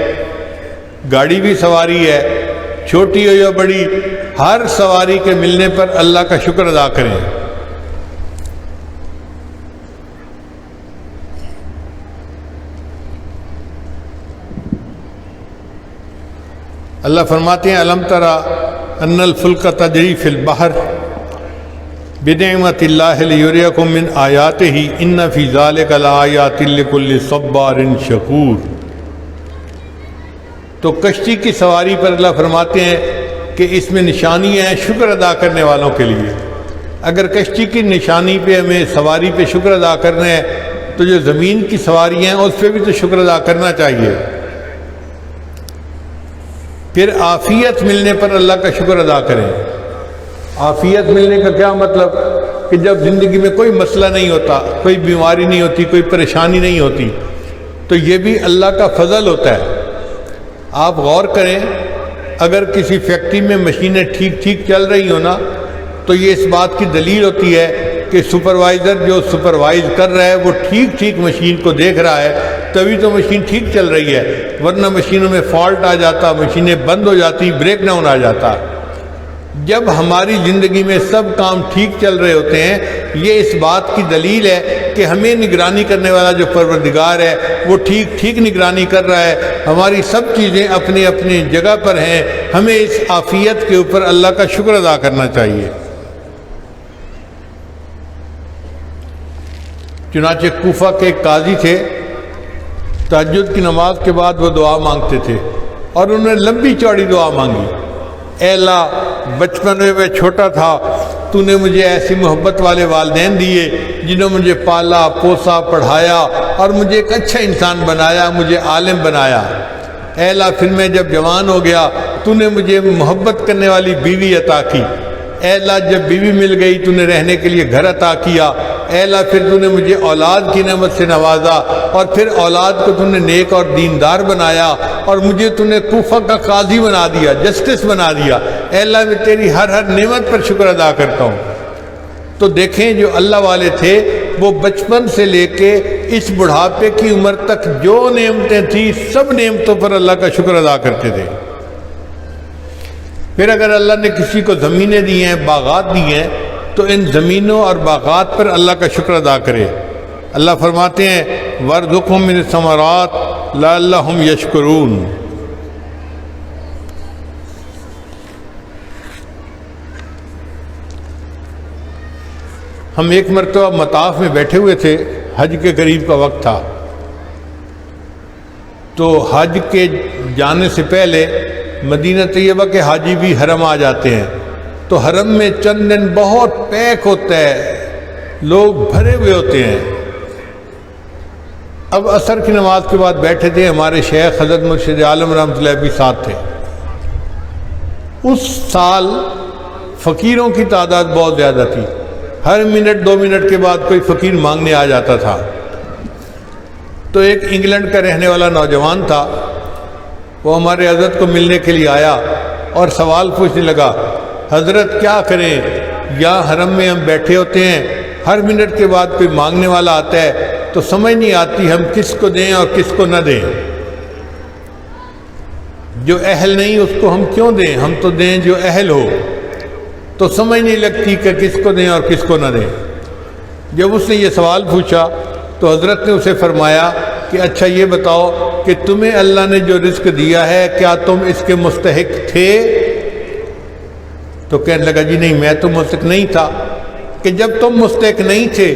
گاڑی بھی سواری ہے، چھوٹی ہو یا بڑی، ہر سواری کے ملنے پر اللہ کا شکر ادا کریں۔ اللہ فرماتے ہیں الم تری ان الفلک تجری فی البحر بنعمت اللہ لیریکم من آیاتہ ان فی ذلک لآیات لکل صبار شکور۔ تو کشتی کی سواری پر اللہ فرماتے ہیں کہ اس میں نشانی ہے شکر ادا کرنے والوں کے لیے۔ اگر کشتی کی نشانی پہ ہمیں سواری پہ شکر ادا کرنا ہے تو جو زمین کی سواریاں ہیں اس پہ بھی تو شکر ادا کرنا چاہیے۔ پھر عافیت ملنے پر اللہ کا شکر ادا کریں۔ عافیت ملنے کا کیا مطلب؟ کہ جب زندگی میں کوئی مسئلہ نہیں ہوتا، کوئی بیماری نہیں ہوتی، کوئی پریشانی نہیں ہوتی، تو یہ بھی اللہ کا فضل ہوتا ہے۔ آپ غور کریں، اگر کسی فیکٹری میں مشینیں ٹھیک چل رہی ہو نا، تو یہ اس بات کی دلیل ہوتی ہے کہ سپروائزر جو سپروائز کر رہا ہے وہ ٹھیک مشین کو دیکھ رہا ہے، تبھی تو مشین ٹھیک چل رہی ہے، ورنہ مشینوں میں فالٹ آ جاتا، مشینیں بند ہو جاتی، بریک ڈاؤن آ جاتا۔ جب ہماری زندگی میں سب کام ٹھیک چل رہے ہوتے ہیں، یہ اس بات کی دلیل ہے کہ ہمیں نگرانی کرنے والا جو پروردگار ہے وہ ٹھیک نگرانی کر رہا ہے، ہماری سب چیزیں اپنی اپنی جگہ پر ہیں۔ ہمیں اس عافیت کے اوپر اللہ کا شکر ادا کرنا چاہیے۔ چنانچہ کوفہ کے ایک قاضی تھے، تہجد کی نماز کے بعد وہ دعا مانگتے تھے، اور انہوں نے لمبی چوڑی دعا مانگی۔ اے اللہ، بچپن میں چھوٹا تھا، تو نے مجھے ایسی محبت والے والدین دیے جنہوں نے مجھے پالا پوسا پڑھایا اور مجھے ایک اچھا انسان بنایا، مجھے عالم بنایا۔ اے اللہ، پھر میں جب جوان ہو گیا تو نے مجھے محبت کرنے والی بیوی عطا کی۔ اے اللہ، جب بیوی مل گئی تو نے رہنے کے لیے گھر عطا کیا۔ اے اللہ، پھر تو نے مجھے اولاد کی نعمت سے نوازا، اور پھر اولاد کو تو نے نیک اور دیندار بنایا، اور مجھے تو نے کوفہ کا قاضی بنا دیا، جسٹس بنا دیا۔ اے اللہ، میں تیری ہر نعمت پر شکر ادا کرتا ہوں۔ تو دیکھیں، جو اللہ والے تھے وہ بچپن سے لے کے اس بڑھاپے کی عمر تک جو نعمتیں تھیں سب نعمتوں پر اللہ کا شکر ادا کرتے تھے۔ پھر اگر اللہ نے کسی کو زمینیں دی ہیں، باغات دی ہیں، تو ان زمینوں اور باغات پر اللہ کا شکر ادا کرے۔ اللہ فرماتے ہیں وَارْزُقْهُم مِّنَ الثَّمَرَاتِ لَعَلَّهُمْ يَشْكُرُونَ۔ ہم ایک مرتبہ مطاف میں بیٹھے ہوئے تھے، حج کے قریب کا وقت تھا، تو حج کے جانے سے پہلے مدینہ طیبہ کے حاجی بھی حرم آ جاتے ہیں، تو حرم میں چند دن بہت پیک ہوتا ہے، لوگ بھرے ہوئے ہوتے ہیں۔ اب عصر کی نماز کے بعد بیٹھے تھے، ہمارے شیخ حضرت مرشد عالم رحمۃ اللہ بھی ساتھ تھے۔ اس سال فقیروں کی تعداد بہت زیادہ تھی، ہر منٹ 2 منٹ کے بعد کوئی فقیر مانگنے آ جاتا تھا۔ تو ایک انگلینڈ کا رہنے والا نوجوان تھا، وہ ہمارے حضرت کو ملنے کے لیے آیا اور سوال پوچھنے لگا، حضرت کیا کریں، یہاں حرم میں ہم بیٹھے ہوتے ہیں، ہر منٹ کے بعد کوئی مانگنے والا آتا ہے، تو سمجھ نہیں آتی ہم کس کو دیں اور کس کو نہ دیں، جو اہل نہیں اس کو ہم کیوں دیں، ہم تو دیں جو اہل ہو، تو سمجھ نہیں لگتی کہ کس کو دیں اور کس کو نہ دیں۔ جب اس نے یہ سوال پوچھا تو حضرت نے اسے فرمایا کہ اچھا یہ بتاؤ کہ تمہیں اللہ نے جو رزق دیا ہے کیا تم اس کے مستحق تھے؟ تو کہنے لگا جی نہیں، میں تو مستحق نہیں تھا۔ کہ جب تم مستحق نہیں تھے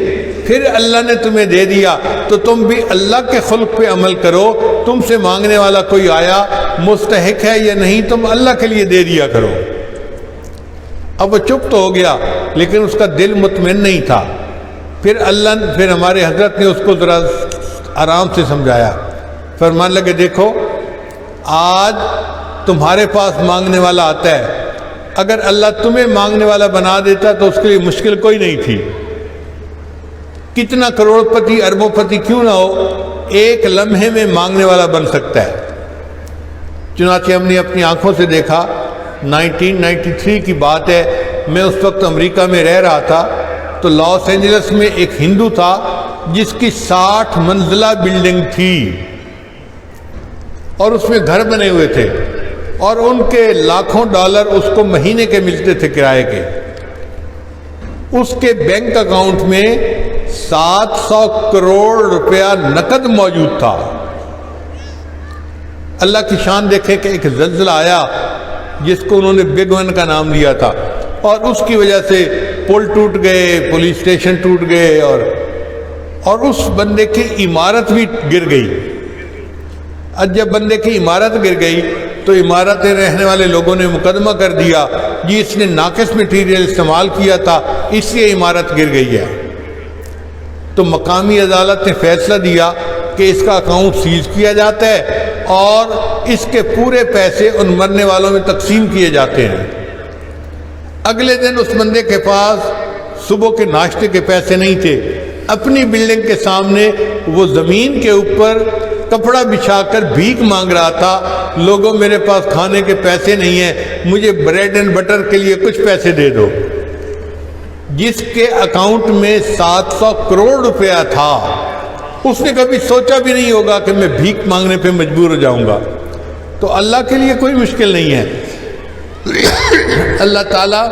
پھر اللہ نے تمہیں دے دیا تو تم بھی اللہ کے خلق پہ عمل کرو، تم سے مانگنے والا کوئی آیا مستحق ہے یا نہیں، تم اللہ کے لیے دے دیا کرو۔ اب وہ چپ تو ہو گیا لیکن اس کا دل مطمئن نہیں تھا۔ پھر ہمارے حضرت نے اس کو ذرا آرام سے سمجھایا، فرمانے لگے دیکھو آج تمہارے پاس مانگنے والا آتا ہے، اگر اللہ تمہیں مانگنے والا بنا دیتا تو اس کے لیے مشکل کوئی نہیں تھی، کتنا کروڑ پتی اربوں پتی کیوں نہ ہو، ایک لمحے میں مانگنے والا بن سکتا ہے۔ چنانچہ ہم نے اپنی آنکھوں سے دیکھا، 1993 کی بات ہے، میں اس وقت امریکہ میں رہ رہا تھا، تو لاس اینجلس میں ایک ہندو تھا جس کی 60 منزلہ بلڈنگ تھی اور اس میں گھر بنے ہوئے تھے، اور ان کے لاکھوں ڈالر اس کو مہینے کے ملتے تھے کرائے کے۔ اس کے بینک اکاؤنٹ میں 700 کروڑ روپیہ نقد موجود تھا۔ اللہ کی شان دیکھے کہ ایک زلزلہ آیا جس کو انہوں نے بگ ون کا نام دیا تھا، اور اس کی وجہ سے پل ٹوٹ گئے، پولیس اسٹیشن ٹوٹ گئے، اور اس بندے کی عمارت بھی گر گئی۔ اب جب بندے کی عمارت گر گئی تو عمارت میں رہنے والے لوگوں نے مقدمہ کر دیا جی اس نے ناقص مٹیریل استعمال کیا تھا اس لیے عمارت گر گئی ہے۔ تو مقامی عدالت نے فیصلہ دیا کہ اس کا اکاؤنٹ سیز کیا جاتا ہے اور اس کے پورے پیسے ان مرنے والوں میں تقسیم کیے جاتے ہیں۔ اگلے دن اس بندے کے پاس صبح کے ناشتے کے پیسے نہیں تھے، اپنی بلڈنگ کے سامنے وہ زمین کے اوپر کپڑا بچھا کر بھیک مانگ رہا تھا، لوگوں میرے پاس کھانے کے پیسے نہیں ہیں، مجھے بریڈ اینڈ بٹر کے لیے کچھ پیسے دے دو۔ جس کے اکاؤنٹ میں 700 کروڑ روپیہ تھا، اس نے کبھی سوچا بھی نہیں ہوگا کہ میں بھیک مانگنے پہ مجبور ہو جاؤں گا۔ تو اللہ کے لیے کوئی مشکل نہیں ہے۔ اللہ تعالیٰ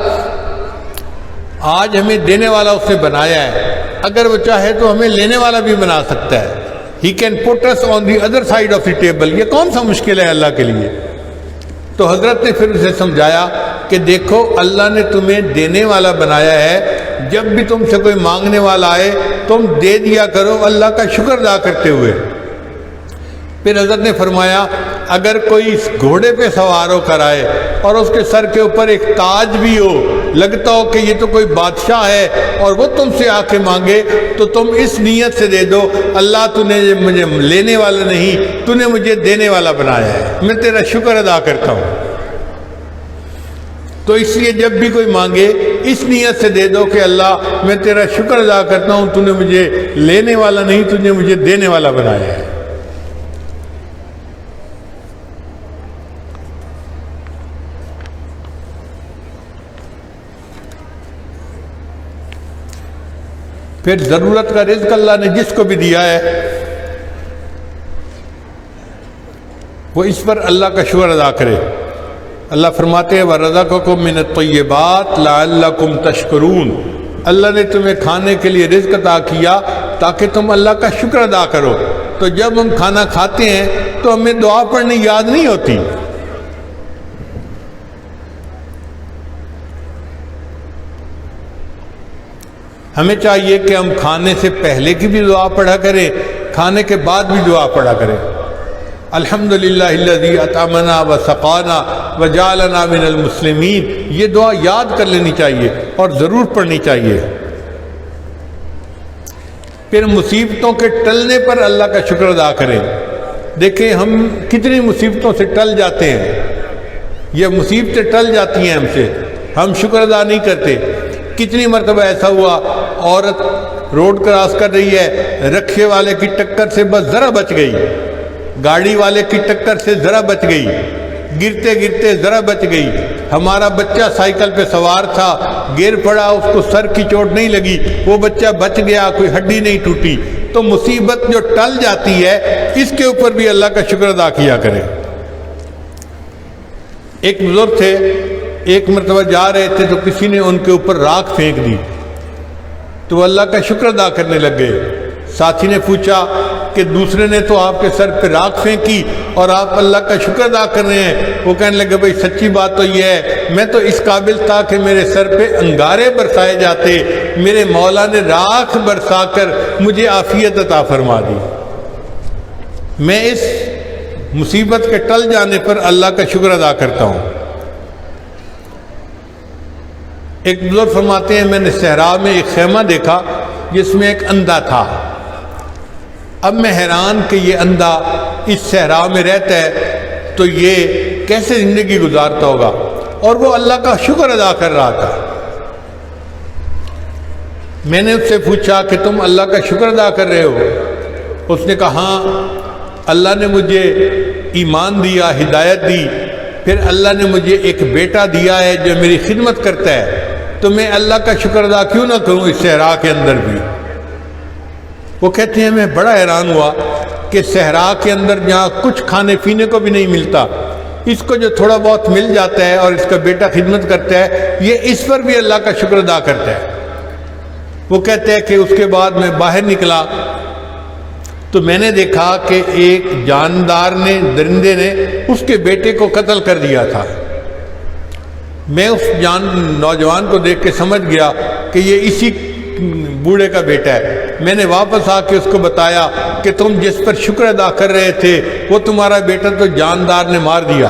آج ہمیں دینے والا اس نے بنایا ہے، اگر وہ چاہے تو ہمیں لینے والا بھی بنا سکتا ہے۔ He can put us on the other side of the table۔ یہ کون سا مشکل ہے اللہ کے لیے؟ تو حضرت نے پھر اسے سمجھایا کہ دیکھو اللہ نے تمہیں دینے والا بنایا ہے، جب بھی تم سے کوئی مانگنے والا آئے تم دے دیا کرو اللہ کا شکر ادا کرتے ہوئے۔ پھر حضرت نے فرمایا اگر کوئی اس گھوڑے پہ سوار ہو کر آئے اور اس کے سر کے اوپر ایک تاج بھی ہو، لگتا ہو کہ یہ تو کوئی بادشاہ ہے، اور وہ تم سے آ کے مانگے تو تم اس نیت سے دے دو اللہ تو نے مجھے لینے والا نہیں، تو نے مجھے دینے والا بنایا ہے، میں تیرا شکر ادا کرتا ہوں۔ تو اس لیے جب بھی کوئی مانگے اس نیت سے دے دو کہ اللہ میں تیرا شکر ادا کرتا ہوں، تو نے مجھے لینے والا نہیں، تو نے مجھے دینے والا بنایا ہے۔ پھر ضرورت کا رزق اللہ نے جس کو بھی دیا ہے وہ اس پر اللہ کا شکر ادا کرے۔ اللہ فرماتے ہیں وَرَزَقَكُم مِّنَ الطَّيِّبَاتِ لَعَلَّكُمْ تَشْكُرُونَ، اللہ نے تمہیں کھانے کے لیے رزق عطا کیا تاکہ تم اللہ کا شکر ادا کرو۔ تو جب ہم کھانا کھاتے ہیں تو ہمیں دعا پڑھنی یاد نہیں ہوتی، ہمیں چاہیے کہ ہم کھانے سے پہلے کی بھی دعا پڑھا کریں، کھانے کے بعد بھی دعا پڑھا کریں۔ الحمدللہ الذی اطعمنا وسقانا وجعلنا من المسلمین، یہ دعا یاد کر لینی چاہیے اور ضرور پڑھنی چاہیے۔ پھر مصیبتوں کے ٹلنے پر اللہ کا شکر ادا کریں۔ دیکھیں ہم کتنی مصیبتوں سے ٹل جاتے ہیں، یہ مصیبتیں ٹل جاتی ہیں ہم سے، ہم شکر ادا نہیں کرتے۔ کتنی مرتبہ ایسا ہوا عورت روڈ کراس کر رہی ہے، رکشے والے کی ٹکر سے بس ذرا بچ گئی، گاڑی والے کی ٹکر سے ذرا بچ گئی، گرتے گرتے ذرا بچ گئی۔ ہمارا بچہ سائیکل پہ سوار تھا، گر پڑا، اس کو سر کی چوٹ نہیں لگی، وہ بچہ بچ گیا، کوئی ہڈی نہیں ٹوٹی۔ تو مصیبت جو ٹل جاتی ہے اس کے اوپر بھی اللہ کا شکر ادا کیا کرے۔ ایک بزرگ تھے، ایک مرتبہ جا رہے تھے تو کسی نے ان کے اوپر راکھ پھینک دی تو وہ اللہ کا شکر ادا کرنے لگ گئے۔ ساتھی نے پوچھا کہ دوسرے نے تو آپ کے سر پہ راکھ پھینکی اور آپ اللہ کا شکر ادا کر رہے ہیں۔ وہ کہنے لگے بھائی سچی بات تو یہ ہے، میں تو اس قابل تھا کہ میرے سر پہ انگارے برسائے جاتے، میرے مولا نے راکھ برسا کر مجھے عافیت عطا فرما دی۔ میں اس مصیبت کے ٹل جانے پر اللہ کا شکر ادا کرتا ہوں۔ ایک بزرگ فرماتے ہیں میں نے صحرا میں ایک خیمہ دیکھا جس میں ایک اندھا تھا۔ اب میں حیران کہ یہ اندھا اس صحرا میں رہتا ہے تو یہ کیسے زندگی گزارتا ہوگا، اور وہ اللہ کا شکر ادا کر رہا تھا۔ میں نے اس سے پوچھا کہ تم اللہ کا شکر ادا کر رہے ہو؟ اس نے کہا ہاں، اللہ نے مجھے ایمان دیا، ہدایت دی، پھر اللہ نے مجھے ایک بیٹا دیا ہے جو میری خدمت کرتا ہے، تو میں اللہ کا شکر ادا کیوں نہ کروں اس صحرا کے اندر بھی۔ وہ کہتے ہیں میں بڑا حیران ہوا کہ صحرا کے اندر جہاں کچھ کھانے پینے کو بھی نہیں ملتا، اس کو جو تھوڑا بہت مل جاتا ہے اور اس کا بیٹا خدمت کرتا ہے، یہ اس پر بھی اللہ کا شکر ادا کرتا ہے۔ وہ کہتے ہیں کہ اس کے بعد میں باہر نکلا تو میں نے دیکھا کہ ایک جاندار نے، درندے نے اس کے بیٹے کو قتل کر دیا تھا۔ میں اس نوجوان کو دیکھ کے سمجھ گیا کہ یہ اسی بوڑھے کا بیٹا ہے۔ میں نے واپس آ کے اس کو بتایا کہ تم جس پر شکر ادا کر رہے تھے وہ تمہارا بیٹا تو جاندار نے مار دیا۔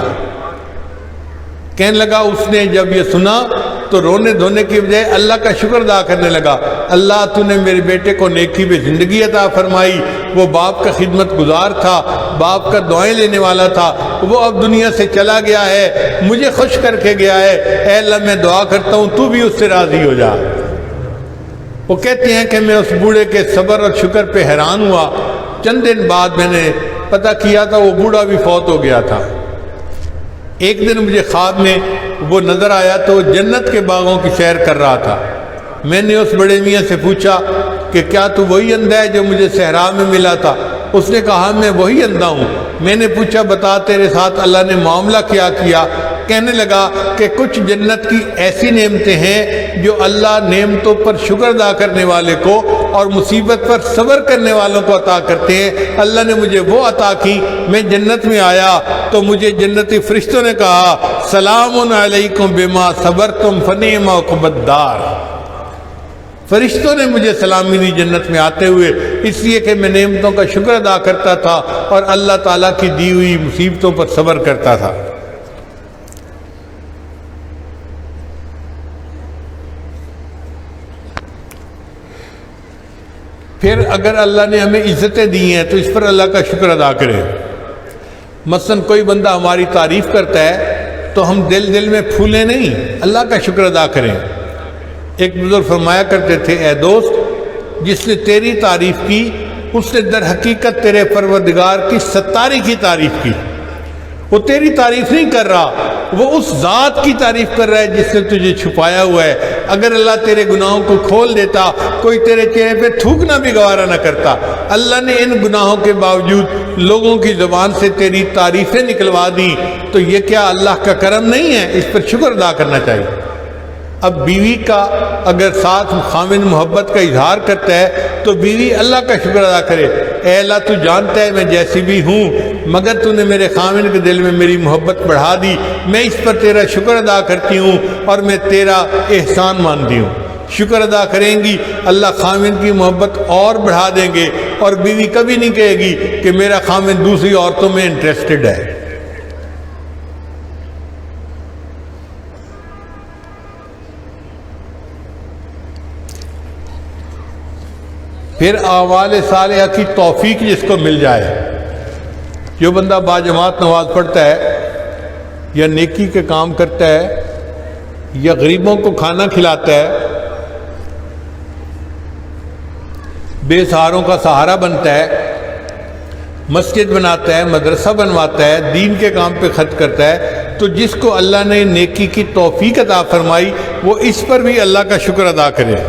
کہنے لگا اس نے جب یہ سنا تو رونے دھونے کی بجائے اللہ کا شکر ادا کرنے لگا، اللہ تو نے میرے بیٹے کو نیکی میں زندگی عطا فرمائی، وہ باپ کا خدمت گزار تھا، باپ کا دعائیں لینے والا تھا، وہ اب دنیا سے چلا گیا ہے، مجھے خوش کر کے گیا ہے، اے اللہ میں دعا کرتا ہوں تو بھی اس سے راضی ہو جا۔ وہ کہتے ہیں کہ میں اس بوڑھے کے صبر اور شکر پہ حیران ہوا، چند دن بعد میں نے پتہ کیا تھا وہ بوڑھا بھی فوت ہو گیا تھا۔ ایک دن مجھے خواب میں وہ نظر آیا تو وہ جنت کے باغوں کی سیر کر رہا تھا۔ میں نے اس بڑے میاں سے پوچھا کہ کیا تو وہی اندھا ہے جو مجھے صحرا میں ملا تھا؟ اس نے کہا میں وہی اندھا ہوں۔ میں نے پوچھا بتا تیرے ساتھ اللہ نے معاملہ کیا کیا؟ کہنے لگا کہ کچھ جنت کی ایسی نعمتیں ہیں جو اللہ نعمتوں پر شکر ادا کرنے والے کو اور مصیبت پر صبر کرنے والوں کو عطا کرتے ہیں۔ اللہ نے مجھے وہ عطا کی، میں جنت میں آیا تو مجھے جنتی فرشتوں نے کہا سلام علیکم بما صبرتم فنعم عقبی الدار۔ فرشتوں نے مجھے سلامی دی جنت میں آتے ہوئے، اس لیے کہ میں نعمتوں کا شکر ادا کرتا تھا اور اللہ تعالیٰ کی دی ہوئی مصیبتوں پر صبر کرتا تھا۔ پھر اگر اللہ نے ہمیں عزتیں دی ہیں تو اس پر اللہ کا شکر ادا کریں۔ مثلا کوئی بندہ ہماری تعریف کرتا ہے تو ہم دل میں پھولیں نہیں، اللہ کا شکر ادا کریں۔ ایک بزرگ فرمایا کرتے تھے اے دوست، جس نے تیری تعریف کی اس نے در حقیقت تیرے پروردگار کی ستاری کی تعریف کی۔ وہ تیری تعریف نہیں کر رہا، وہ اس ذات کی تعریف کر رہا ہے جس نے تجھے چھپایا ہوا ہے۔ اگر اللہ تیرے گناہوں کو کھول دیتا کوئی تیرے چہرے پہ تھوکنا بھی گوارا نہ کرتا۔ اللہ نے ان گناہوں کے باوجود لوگوں کی زبان سے تیری تعریفیں نکلوا دی، تو یہ کیا اللہ کا کرم نہیں ہے؟ اس پر شکر ادا کرنا چاہیے۔ اب بیوی کا اگر ساتھ خامن محبت کا اظہار کرتا ہے تو بیوی اللہ کا شکر ادا کرے، اے اللہ تو جانتا ہے میں جیسی بھی ہوں مگر تو نے میرے خامن کے دل میں میری محبت بڑھا دی، میں اس پر تیرا شکر ادا کرتی ہوں اور میں تیرا احسان مانتی ہوں۔ شکر ادا کریں گی اللہ خامن کی محبت اور بڑھا دیں گے، اور بیوی کبھی نہیں کہے گی کہ میرا خامن دوسری عورتوں میں انٹرسٹڈ ہے۔ پھر اعمال صالحہ کی توفیق جس کو مل جائے، جو بندہ باجماعت نماز پڑھتا ہے یا نیکی کے کام کرتا ہے یا غریبوں کو کھانا کھلاتا ہے، بے سہاروں کا سہارا بنتا ہے، مسجد بناتا ہے، مدرسہ بنواتا ہے، دین کے کام پہ خرچ کرتا ہے، تو جس کو اللہ نے نیکی کی توفیق عطا فرمائی وہ اس پر بھی اللہ کا شکر ادا کرے۔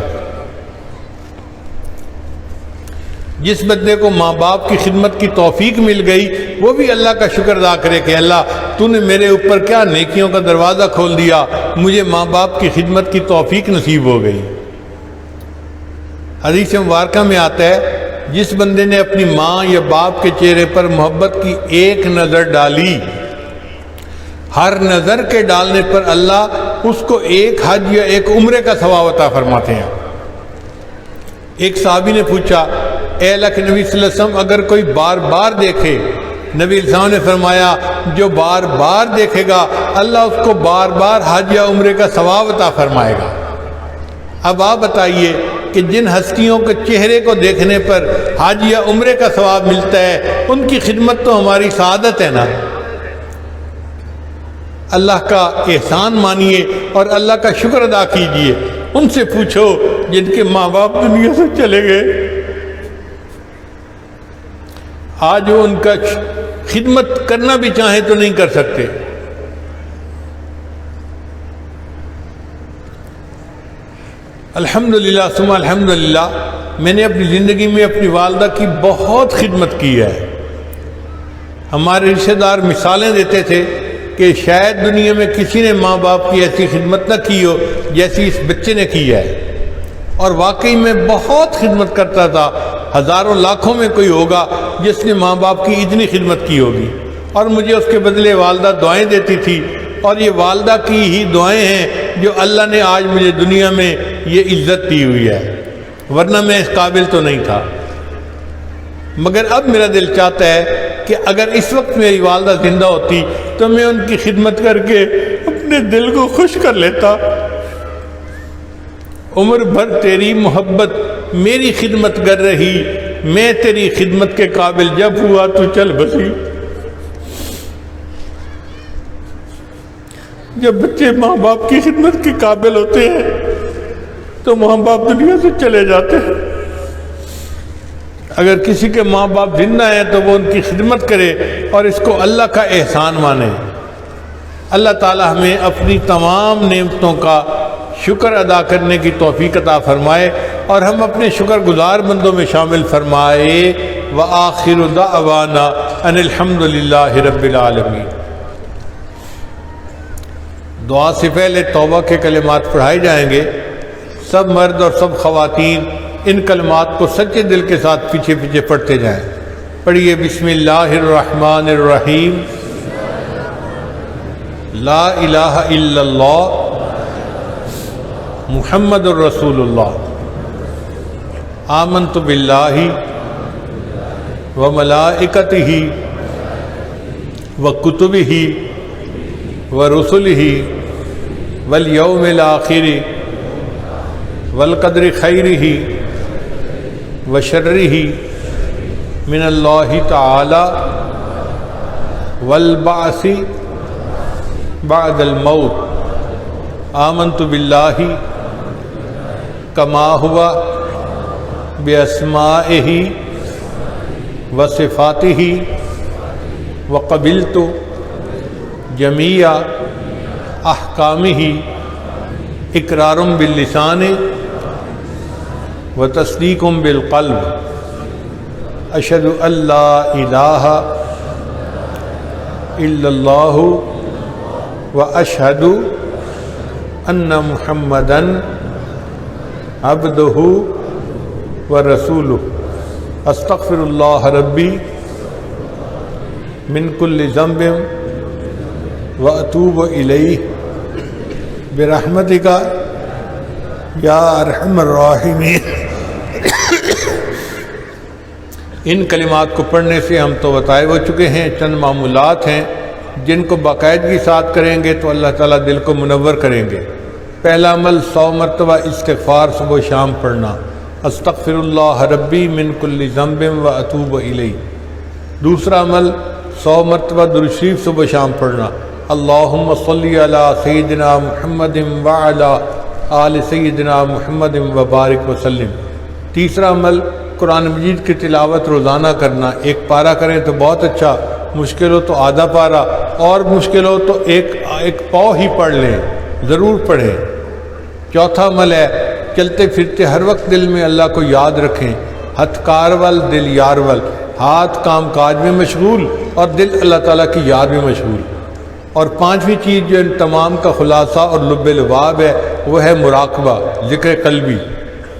جس بندے کو ماں باپ کی خدمت کی توفیق مل گئی وہ بھی اللہ کا شکر ادا کرے کہ اللہ تو نے میرے اوپر کیا نیکیوں کا دروازہ کھول دیا، مجھے ماں باپ کی خدمت کی توفیق نصیب ہو گئی۔ حدیث مبارکہ میں آتا ہے جس بندے نے اپنی ماں یا باپ کے چہرے پر محبت کی ایک نظر ڈالی، ہر نظر کے ڈالنے پر اللہ اس کو ایک حج یا ایک عمرے کا ثواب عطا فرماتے ہیں۔ ایک صحابی نے پوچھا اے اللہ کے نبی صلی اللہ علیہ وسلم اگر کوئی بار بار دیکھے، نبی علیہ السلام نے فرمایا جو بار بار دیکھے گا اللہ اس کو بار بار حج یا عمرے کا ثواب عطا فرمائے گا۔ اب آپ بتائیے کہ جن ہستیوں کے چہرے کو دیکھنے پر حج یا عمرے کا ثواب ملتا ہے ان کی خدمت تو ہماری سعادت ہے نا۔ اللہ کا احسان مانیے اور اللہ کا شکر ادا کیجیے۔ ان سے پوچھو جن کے ماں باپ دنیا سے چلے گئے، آج وہ ان کا خدمت کرنا بھی چاہیں تو نہیں کر سکتے۔ الحمدللہ ثم الحمدللہ میں نے اپنی زندگی میں اپنی والدہ کی بہت خدمت کی ہے۔ ہمارے رشتہ دار مثالیں دیتے تھے کہ شاید دنیا میں کسی نے ماں باپ کی ایسی خدمت نہ کی ہو جیسی اس بچے نے کی ہے، اور واقعی میں بہت خدمت کرتا تھا۔ ہزاروں لاکھوں میں کوئی ہوگا جس نے ماں باپ کی اتنی خدمت کی ہوگی، اور مجھے اس کے بدلے والدہ دعائیں دیتی تھی، اور یہ والدہ کی ہی دعائیں ہیں جو اللہ نے آج مجھے دنیا میں یہ عزت دی ہوئی ہے، ورنہ میں اس قابل تو نہیں تھا۔ مگر اب میرا دل چاہتا ہے کہ اگر اس وقت میری والدہ زندہ ہوتی تو میں ان کی خدمت کر کے اپنے دل کو خوش کر لیتا۔ عمر بھر تیری محبت میری خدمت کر رہی، میں تیری خدمت کے قابل جب ہوا تو چل بسی۔ جب بچے ماں باپ کی خدمت کے قابل ہوتے ہیں تو ماں باپ دنیا سے چلے جاتے ہیں۔ اگر کسی کے ماں باپ زندہ ہیں تو وہ ان کی خدمت کرے اور اس کو اللہ کا احسان مانے۔ اللہ تعالی ہمیں اپنی تمام نعمتوں کا شکر ادا کرنے کی توفیق عطا فرمائے اور ہم اپنے شکر گزار بندوں میں شامل فرمائے۔ وآخر دعوانا ان الحمد للہ رب العالمین۔ دعا سے پہلے توبہ کے کلمات پڑھائے جائیں گے۔ سب مرد اور سب خواتین ان کلمات کو سچے دل کے ساتھ پیچھے پیچھے پڑھتے جائیں۔ پڑھیے بسم اللہ الرحمن الرحیم۔ لا الہ الا اللہ محمد الرسول اللہ۔ آمنت باللہ وملائکتہ وکتبہ ورسلہ والیوم الآخر والقدر خیرہ وشرہ من اللہ تعالی والبعث بعد الموت۔ آمنت باللہ کما ہوا باسمائہ وصفاتہ وقبلت جمیع احکامہ اقرار باللسان وتصدیق بالقلب۔ اشہد ان لا الہ الا اللہ واشہد ان محمدا عبدہ ورسولہ۔ استغفر اللہ ربی من کل ذنب واتوب الیہ برحمتک یا ارحم الراحمین۔ ان کلمات کو پڑھنے سے ہم تو بتائے ہو چکے ہیں، چند معمولات ہیں جن کو باقاعدگی ساتھ کریں گے تو اللہ تعالیٰ دل کو منور کریں گے۔ پہلا عمل 100 مرتبہ استغفار صبح و شام پڑھنا، استغفر اللہ ربی من کل ذنب واتوب الیہ۔ دوسرا عمل 100 مرتبہ درود شریف صبح و شام پڑھنا، اللہم صلی علی سیدنا محمد وعلی آل سیدنا محمد وبارک وسلم۔ تیسرا عمل قرآن مجید کی تلاوت روزانہ کرنا، ایک پارہ کریں تو بہت اچھا، مشکل ہو تو آدھا پارہ، اور مشکل ہو تو ایک پاؤ ہی پڑھ لیں، ضرور پڑھیں۔ چوتھا عمل ہے چلتے پھرتے ہر وقت دل میں اللہ کو یاد رکھیں، ہتھ کار ول دل یار ول، ہاتھ کام کاج میں مشغول اور دل اللہ تعالیٰ کی یاد میں مشغول۔ اور پانچویں چیز جو ان تمام کا خلاصہ اور لب لباب ہے وہ ہے مراقبہ، ذکر قلبی۔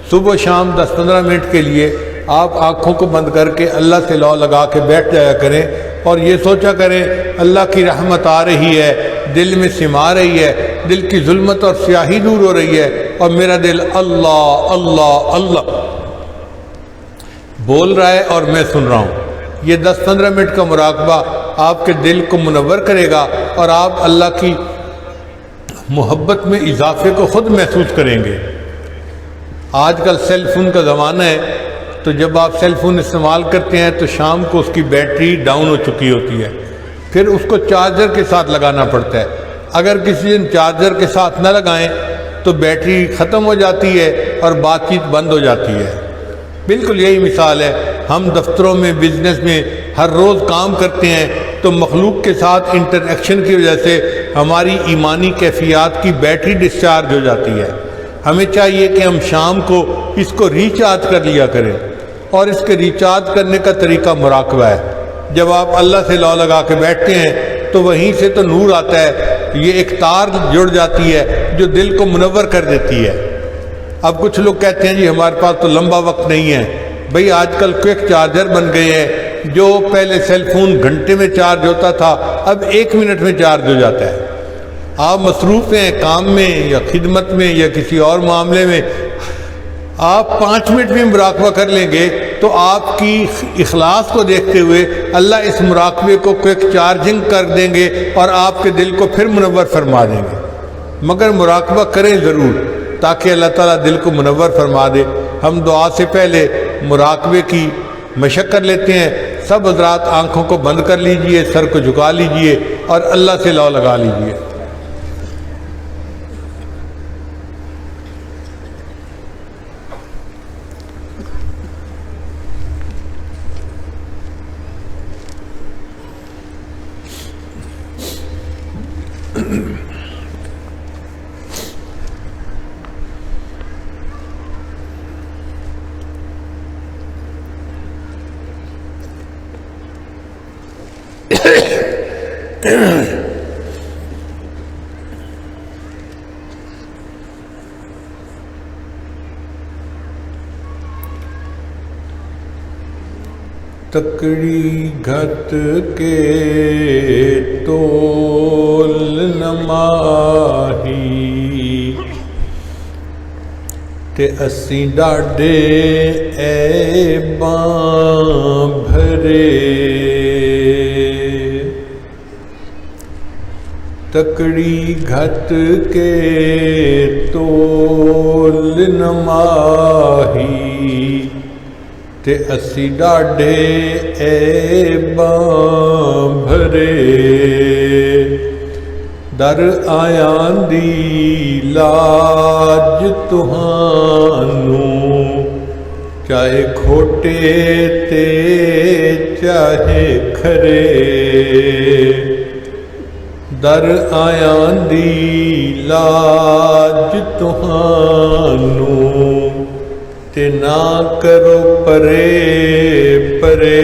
صبح و شام 10-15 منٹ کے لیے آپ آنکھوں کو بند کر کے اللہ سے لو لگا کے بیٹھ جایا کریں اور یہ سوچا کریں اللہ کی رحمت آ رہی ہے، دل میں سما رہی ہے، دل کی ظلمت اور سیاہی دور ہو رہی ہے اور میرا دل اللہ اللہ اللہ بول رہا ہے اور میں سن رہا ہوں۔ یہ 10-15 منٹ کا مراقبہ آپ کے دل کو منور کرے گا اور آپ اللہ کی محبت میں اضافے کو خود محسوس کریں گے۔ آج کل سیل فون کا زمانہ ہے، تو جب آپ سیل فون استعمال کرتے ہیں تو شام کو اس کی بیٹری ڈاؤن ہو چکی ہوتی ہے، پھر اس کو چارجر کے ساتھ لگانا پڑتا ہے۔ اگر کسی دن چارجر کے ساتھ نہ لگائیں تو بیٹری ختم ہو جاتی ہے اور بات چیت بند ہو جاتی ہے۔ بالکل یہی مثال ہے، ہم دفتروں میں بزنس میں ہر روز کام کرتے ہیں تو مخلوق کے ساتھ انٹریکشن کی وجہ سے ہماری ایمانی کیفیات کی بیٹری ڈسچارج ہو جاتی ہے۔ ہمیں چاہیے کہ ہم شام کو اس کو ریچارج کر لیا کریں، اور اس کے ریچارج کرنے کا طریقہ مراقبہ ہے۔ جب آپ اللہ سے لو لگا کے بیٹھتے ہیں تو وہیں سے تو نور آتا ہے، یہ ایک تار جڑ جاتی ہے جو دل کو منور کر دیتی ہے۔ اب کچھ لوگ کہتے ہیں جی ہمارے پاس تو لمبا وقت نہیں ہے۔ بھئی آج کل کوئک چارجر بن گئے ہیں، جو پہلے سیل فون گھنٹے میں چارج ہوتا تھا اب 1 منٹ میں چارج ہو جاتا ہے۔ آپ مصروف ہیں کام میں یا خدمت میں یا کسی اور معاملے میں، آپ 5 منٹ میں مراقبہ کر لیں گے تو آپ کی اخلاص کو دیکھتے ہوئے اللہ اس مراقبے کو کوئک چارجنگ کر دیں گے اور آپ کے دل کو پھر منور فرما دیں گے۔ مگر مراقبہ کریں ضرور، تاکہ اللہ تعالیٰ دل کو منور فرما دے۔ ہم دعا سے پہلے مراقبے کی مشق کر لیتے ہیں۔ سب حضرات آنکھوں کو بند کر لیجئے، سر کو جھکا لیجئے اور اللہ سے لو لگا لیجئے۔ تکڑی گھت کے تول نماہی تے اسیں ڈاڈے عیباں بھرے، تکڑی گھت کے تول نماہی تے اسی ڈاڈے عیباں بھرے، در آیاں دی لاج تہانوں چاہے کھوٹے تے چاہے کھرے، در آیاں دی لاج تہانوں تے نہ کرو پرے پرے،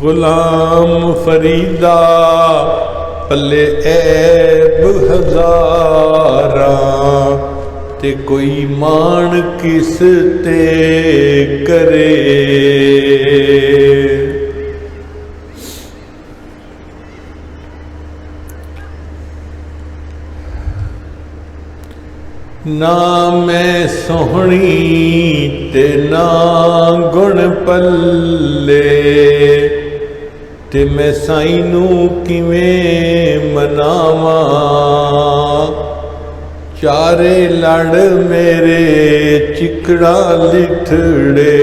غلام فریدہ پلے عیب ہزاراں تے کوئی مان کس تے کرے، نہ میں سوہنی تے نہ گن پلے تے میں سائنوں کیویں مناواں، چارے لڑ میرے چکڑا لٹھڑے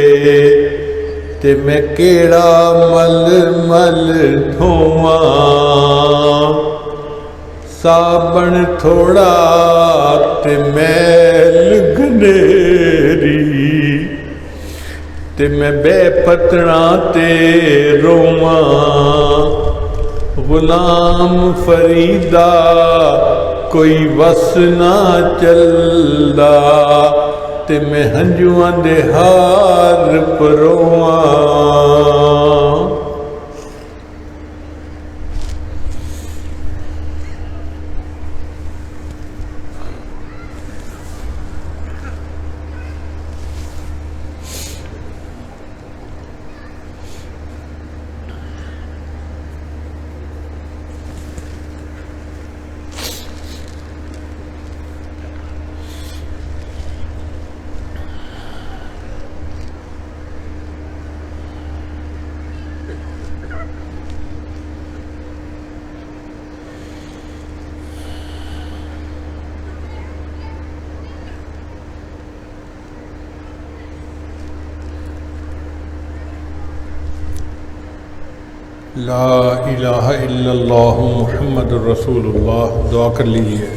تے میں کیڑا مل مل دھواں، صابن تھوڑا تے میل گنیری تے میں بے پتنا تے رواں، غلام فریدہ کوئی وس نہ چلدا تے میں ہنجواں دے ہار پرواں، لا الہ الا اللہ محمد الرسول اللہ۔ دعا کر لیجئے۔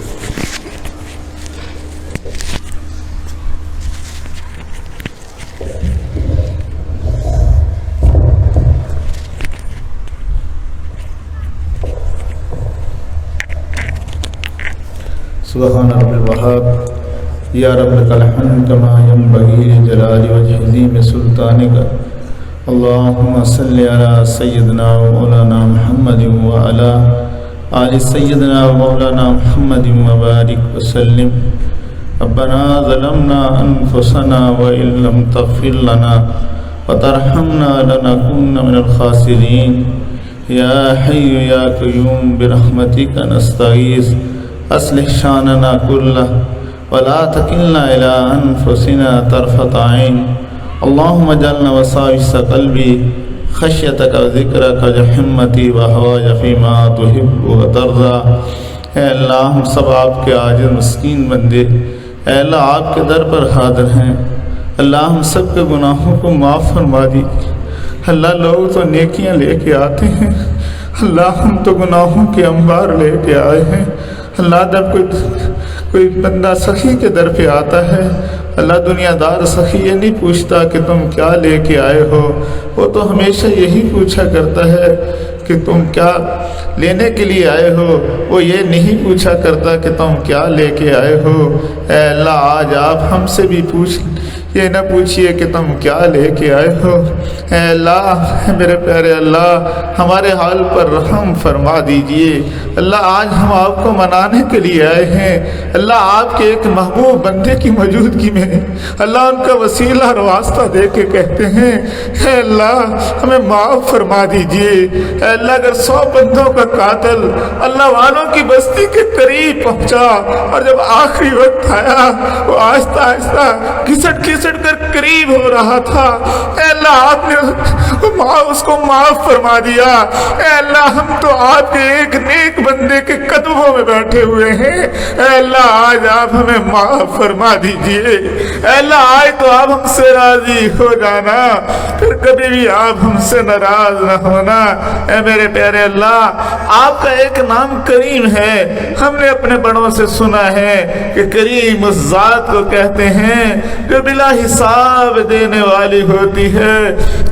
سبحان رب الوهاب یا رب لک الحمد کما ینبغی لجلال وجہ میں سلطانک، اللہم صلی علی سیدنا و مولانا محمد وعلی آل سیدنا و مولانا محمد وبارک وسلم۔ ربنا ظلمنا انفسنا وإن لم تغفر لنا وترحمنا لنكون من الخاسرین، یا حی یا قیوم برحمتک نستغیث اصلح شاننا کلہ ولا تکلنا الی انفسنا طرفۃ عین، اللہم اجعلنا وساوس قلبی خشیتک و ذکرک و حمتی و حواج فیما تحب و ترضى، اے اللہ ہم سب آپ کے عاجز مسکین بندے اے اللہ آپ کے در پر حاضر ہیں۔ اللہ ہم سب کے گناہوں کو معاف فرما دیجیے۔ اللہ لوگ تو نیکیاں لے کے آتے ہیں، اللہ ہم تو گناہوں کے انبار لے کے آئے ہیں۔ اللہ جب کوئی بندہ سخی کے در پہ آتا ہے، اللہ دنیا دار سخی یہ نہیں پوچھتا کہ تم کیا لے کے آئے ہو، وہ تو ہمیشہ یہی پوچھا کرتا ہے کہ تم کیا لینے کے لیے آئے ہو، وہ یہ نہیں پوچھا کرتا کہ تم کیا لے کے آئے ہو۔ اے اللہ آج آپ ہم سے بھی یہ نہ پوچھئے کہ تم کیا لے کے آئے ہو۔ اے اللہ میرے پیارے اللہ ہمارے حال پر رحم فرما دیجئے۔ اللہ آج ہم آپ کو منانے کے لیے آئے ہیں، اللہ آپ کے ایک محبوب بندے کی موجودگی میں اللہ ان کا وسیلہ اور واسطہ دے کے کہتے ہیں اے اللہ ہمیں معاف فرما دیجئے۔ اے اللہ اگر 100 بندوں کا قاتل اللہ والوں کی بستی کے قریب پہنچا اور جب آخری وقت آیا وہ آہستہ آہستہ گھسٹ کر قریب ہو رہا تھا، اے اللہ آپ نے اس کو معاف فرما دیا۔ اے اللہ ہم تو آپ کے ایک نیک بندے کے قدموں میں بیٹھے ہوئے ہیں، اے اللہ آج آپ ہمیں معاف فرما دیجئے۔ اے اللہ آج تو آپ ہم سے راضی ہو جانا، پھر کبھی بھی آپ ہم سے ناراض نہ ہونا۔ اے میرے پیارے اللہ آپ کا ایک نام کریم ہے، ہم نے اپنے بڑوں سے سنا ہے کہ کریم اس ذات کو کہتے ہیں جو بلا حساب دینے والی ہوتی ہے۔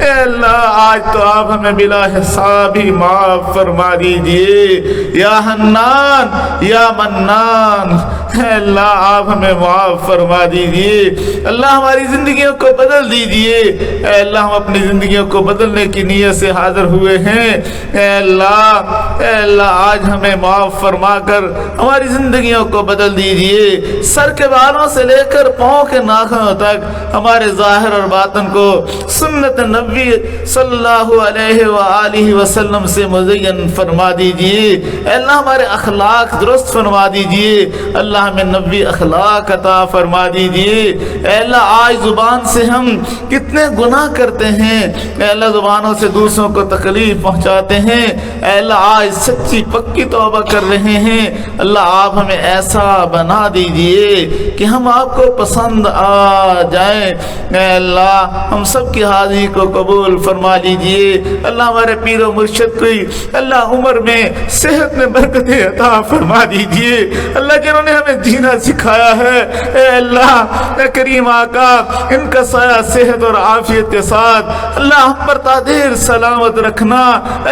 اے اللہ آج تو آپ ہمیں بلا حساب ہی معاف فرما دیجئے۔ یا حنان یا منان، اے اللہ آپ ہمیں معاف فرما دیجئے۔ اللہ ہماری زندگیوں کو بدل دیجئے۔ اے اللہ ہم اپنی زندگیوں کو بدلنے کی نیت سے حاضر ہوئے ہیں۔ اے اللہ آج ہمیں معاف فرما کر ہماری زندگیوں کو بدل دیجئے۔ سر کے بالوں سے لے کر پاؤں کے ناخنوں تک ہمارے ظاہر اور باطن کو سنت نبی صلی اللہ علیہ وآلہ وسلم سے مزین فرما دیجئے۔ اے اللہ ہمارے اخلاق درست فرما دیجئے۔ اللہ ہمیں نبی اخلاق عطا فرما دیجئے۔ اے اللہ آج زبان سے ہم کتنے گناہ کرتے ہیں، اے اللہ زبانوں سے دوسروں کو تکلیف پہنچاتے ہیں، اے اللہ آج سچی پکی توبہ کر رہے ہیں۔ اللہ آپ ہمیں ایسا بنا دیجئے کہ ہم آپ کو پسند آ جائیں۔ اے اللہ ہم سب کی حاضری کو قبول فرما لیجئے۔ اللہ ہمارے پیر و مرشد کو اللہ عمر میں صحت میں برکتیں عطا فرما دیجئے۔ اللہ جنہوں نے ہمیں جینا سکھایا ہے، اے اللہ اے کریم آقا ان کا سایہ صحت اور عافیت کے ساتھ اللہ ہم پر تادیر سلامت رکھنا۔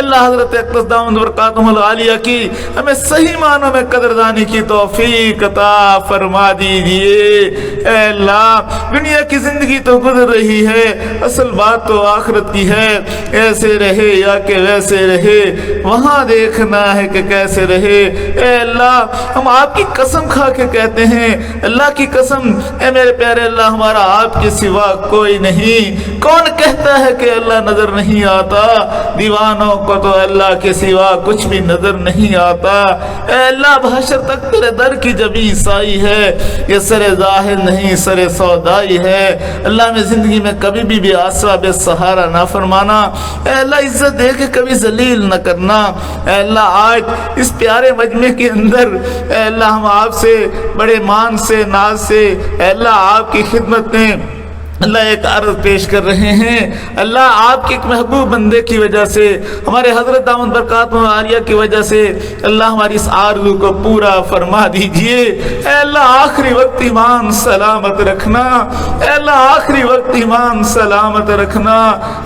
اللہ حضرت اقدس دامت برکاتہ العالیہ کی ہمیں صحیح معنوں میں قدردانی کی توفیق عطا فرما دیجئے۔ اے اللہ دنیا کی زندگی تو گزر رہی ہے، اصل بات تو آخرت کی ہے، ایسے رہے یا کہ ویسے رہے وہاں دیکھنا ہے کہ کیسے رہے۔ اے اللہ ہم آپ کی قسم کھا کے کہتے ہیں، اللہ کی قسم اے میرے پیارے اللہ ہمارا آپ کے سوا کوئی نہیں۔ کون کہتا ہے کہ اللہ نظر نہیں آتا؟ دیوانوں کو تو اللہ کے سوا کچھ بھی نظر نہیں آتا۔ اے اللہ بحشر تک تیرے در کی جبیں سائی ہے، یہ سر ظاہر نہیں سر سودائی ہے۔ اللہ میں زندگی میں کبھی بھی آسرا بے سہارا نہ فرمانا، اے اللہ عزت دے کے کبھی ذلیل نہ کرنا۔ اے اللہ آج اس پیارے مجمع کے اندر اے اللہ ہم آپ سے بڑے مان سے ناز سے اے اللہ آپ کی خدمت میں اللہ ایک عرض پیش کر رہے ہیں۔ اللہ آپ کے ایک محبوب بندے کی وجہ سے، ہمارے حضرت دامت برکاتہ العالیہ کی وجہ سے اللہ ہماری اس آرزو کو پورا فرما دیجئے۔ اے اللہ آخری وقت ایمان سلامت رکھنا، اے اللہ آخری وقت ایمان سلامت رکھنا۔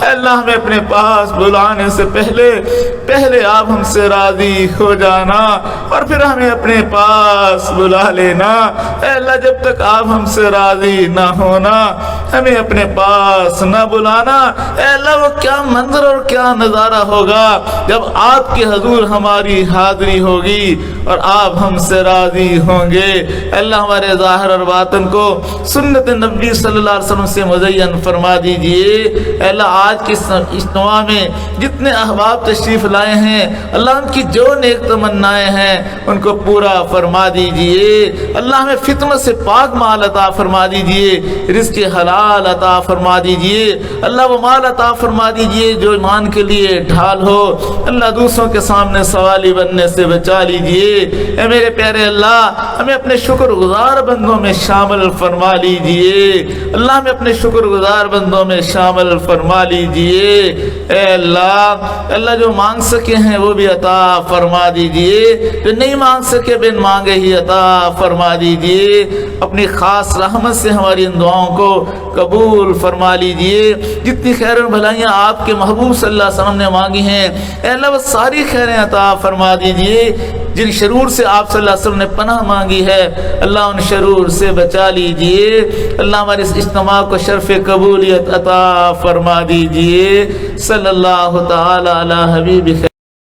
اے اللہ ہمیں اپنے پاس بلانے سے پہلے آپ ہم سے راضی ہو جانا اور پھر ہمیں اپنے پاس بلا لینا۔ اے اللہ جب تک آپ ہم سے راضی نہ ہونا ہمیں اپنے پاس نہ بلانا۔ اے اللہ وہ کیا منظر اور کیا نظارہ ہوگا جب آپ کے حضور ہماری حاضری ہوگی اور آپ ہم سے راضی ہوں گے۔ اے اللہ ہمارے ظاہر اور باطن کو سنت نبی صلی اللہ علیہ وسلم سے مزین فرما دیجئے۔ اے اللہ آج کی اجتماع میں جتنے احباب تشریف لائے ہیں اللہ ان کی جو نیک تمنائیں ہیں ان کو پورا فرما دیجئے۔ اللہ ہمیں فتنہ سے پاک مال عطا فرما دیجئے، رزق حلال مال عطا فرما دیجئے، اللہ وہ مال عطا فرما دیجئے جو ایمان کے لیے ڈھال ہو، اللہ دوسروں کے سامنے سوالی بننے سے بچا لیجئے۔ اے میرے پیارے اللہ، ہمیں اپنے شکر گزار بندوں میں شامل فرما لیجئے، اللہ ہمیں اپنے شکر گزار بندوں میں شامل فرما لیجئے۔ اے اللہ جو مانگ سکے ہیں وہ بھی عطا فرما دیجئے، جو نہیں مانگ سکے بن مانگے ہی عطا فرما دیجئے۔ اپنی خاص رحمت سے ہماری ان دعاؤں کو قبول فرما لیجئے۔ جتنی خیر و بھلائیاں آپ کے محبوب صلی اللہ علیہ وسلم نے مانگی ہیں، اے اللہ وہ ساری خیریں عطا فرما دیجئے۔ جن شرور سے آپ صلی اللہ علیہ وسلم نے پناہ مانگی ہے، اللہ ان شرور سے بچا لیجئے۔ اللہ ہمارے اس اجتماع کو شرف قبولیت عطا فرما دیجئے۔ صلی اللہ تعالی علی حبیب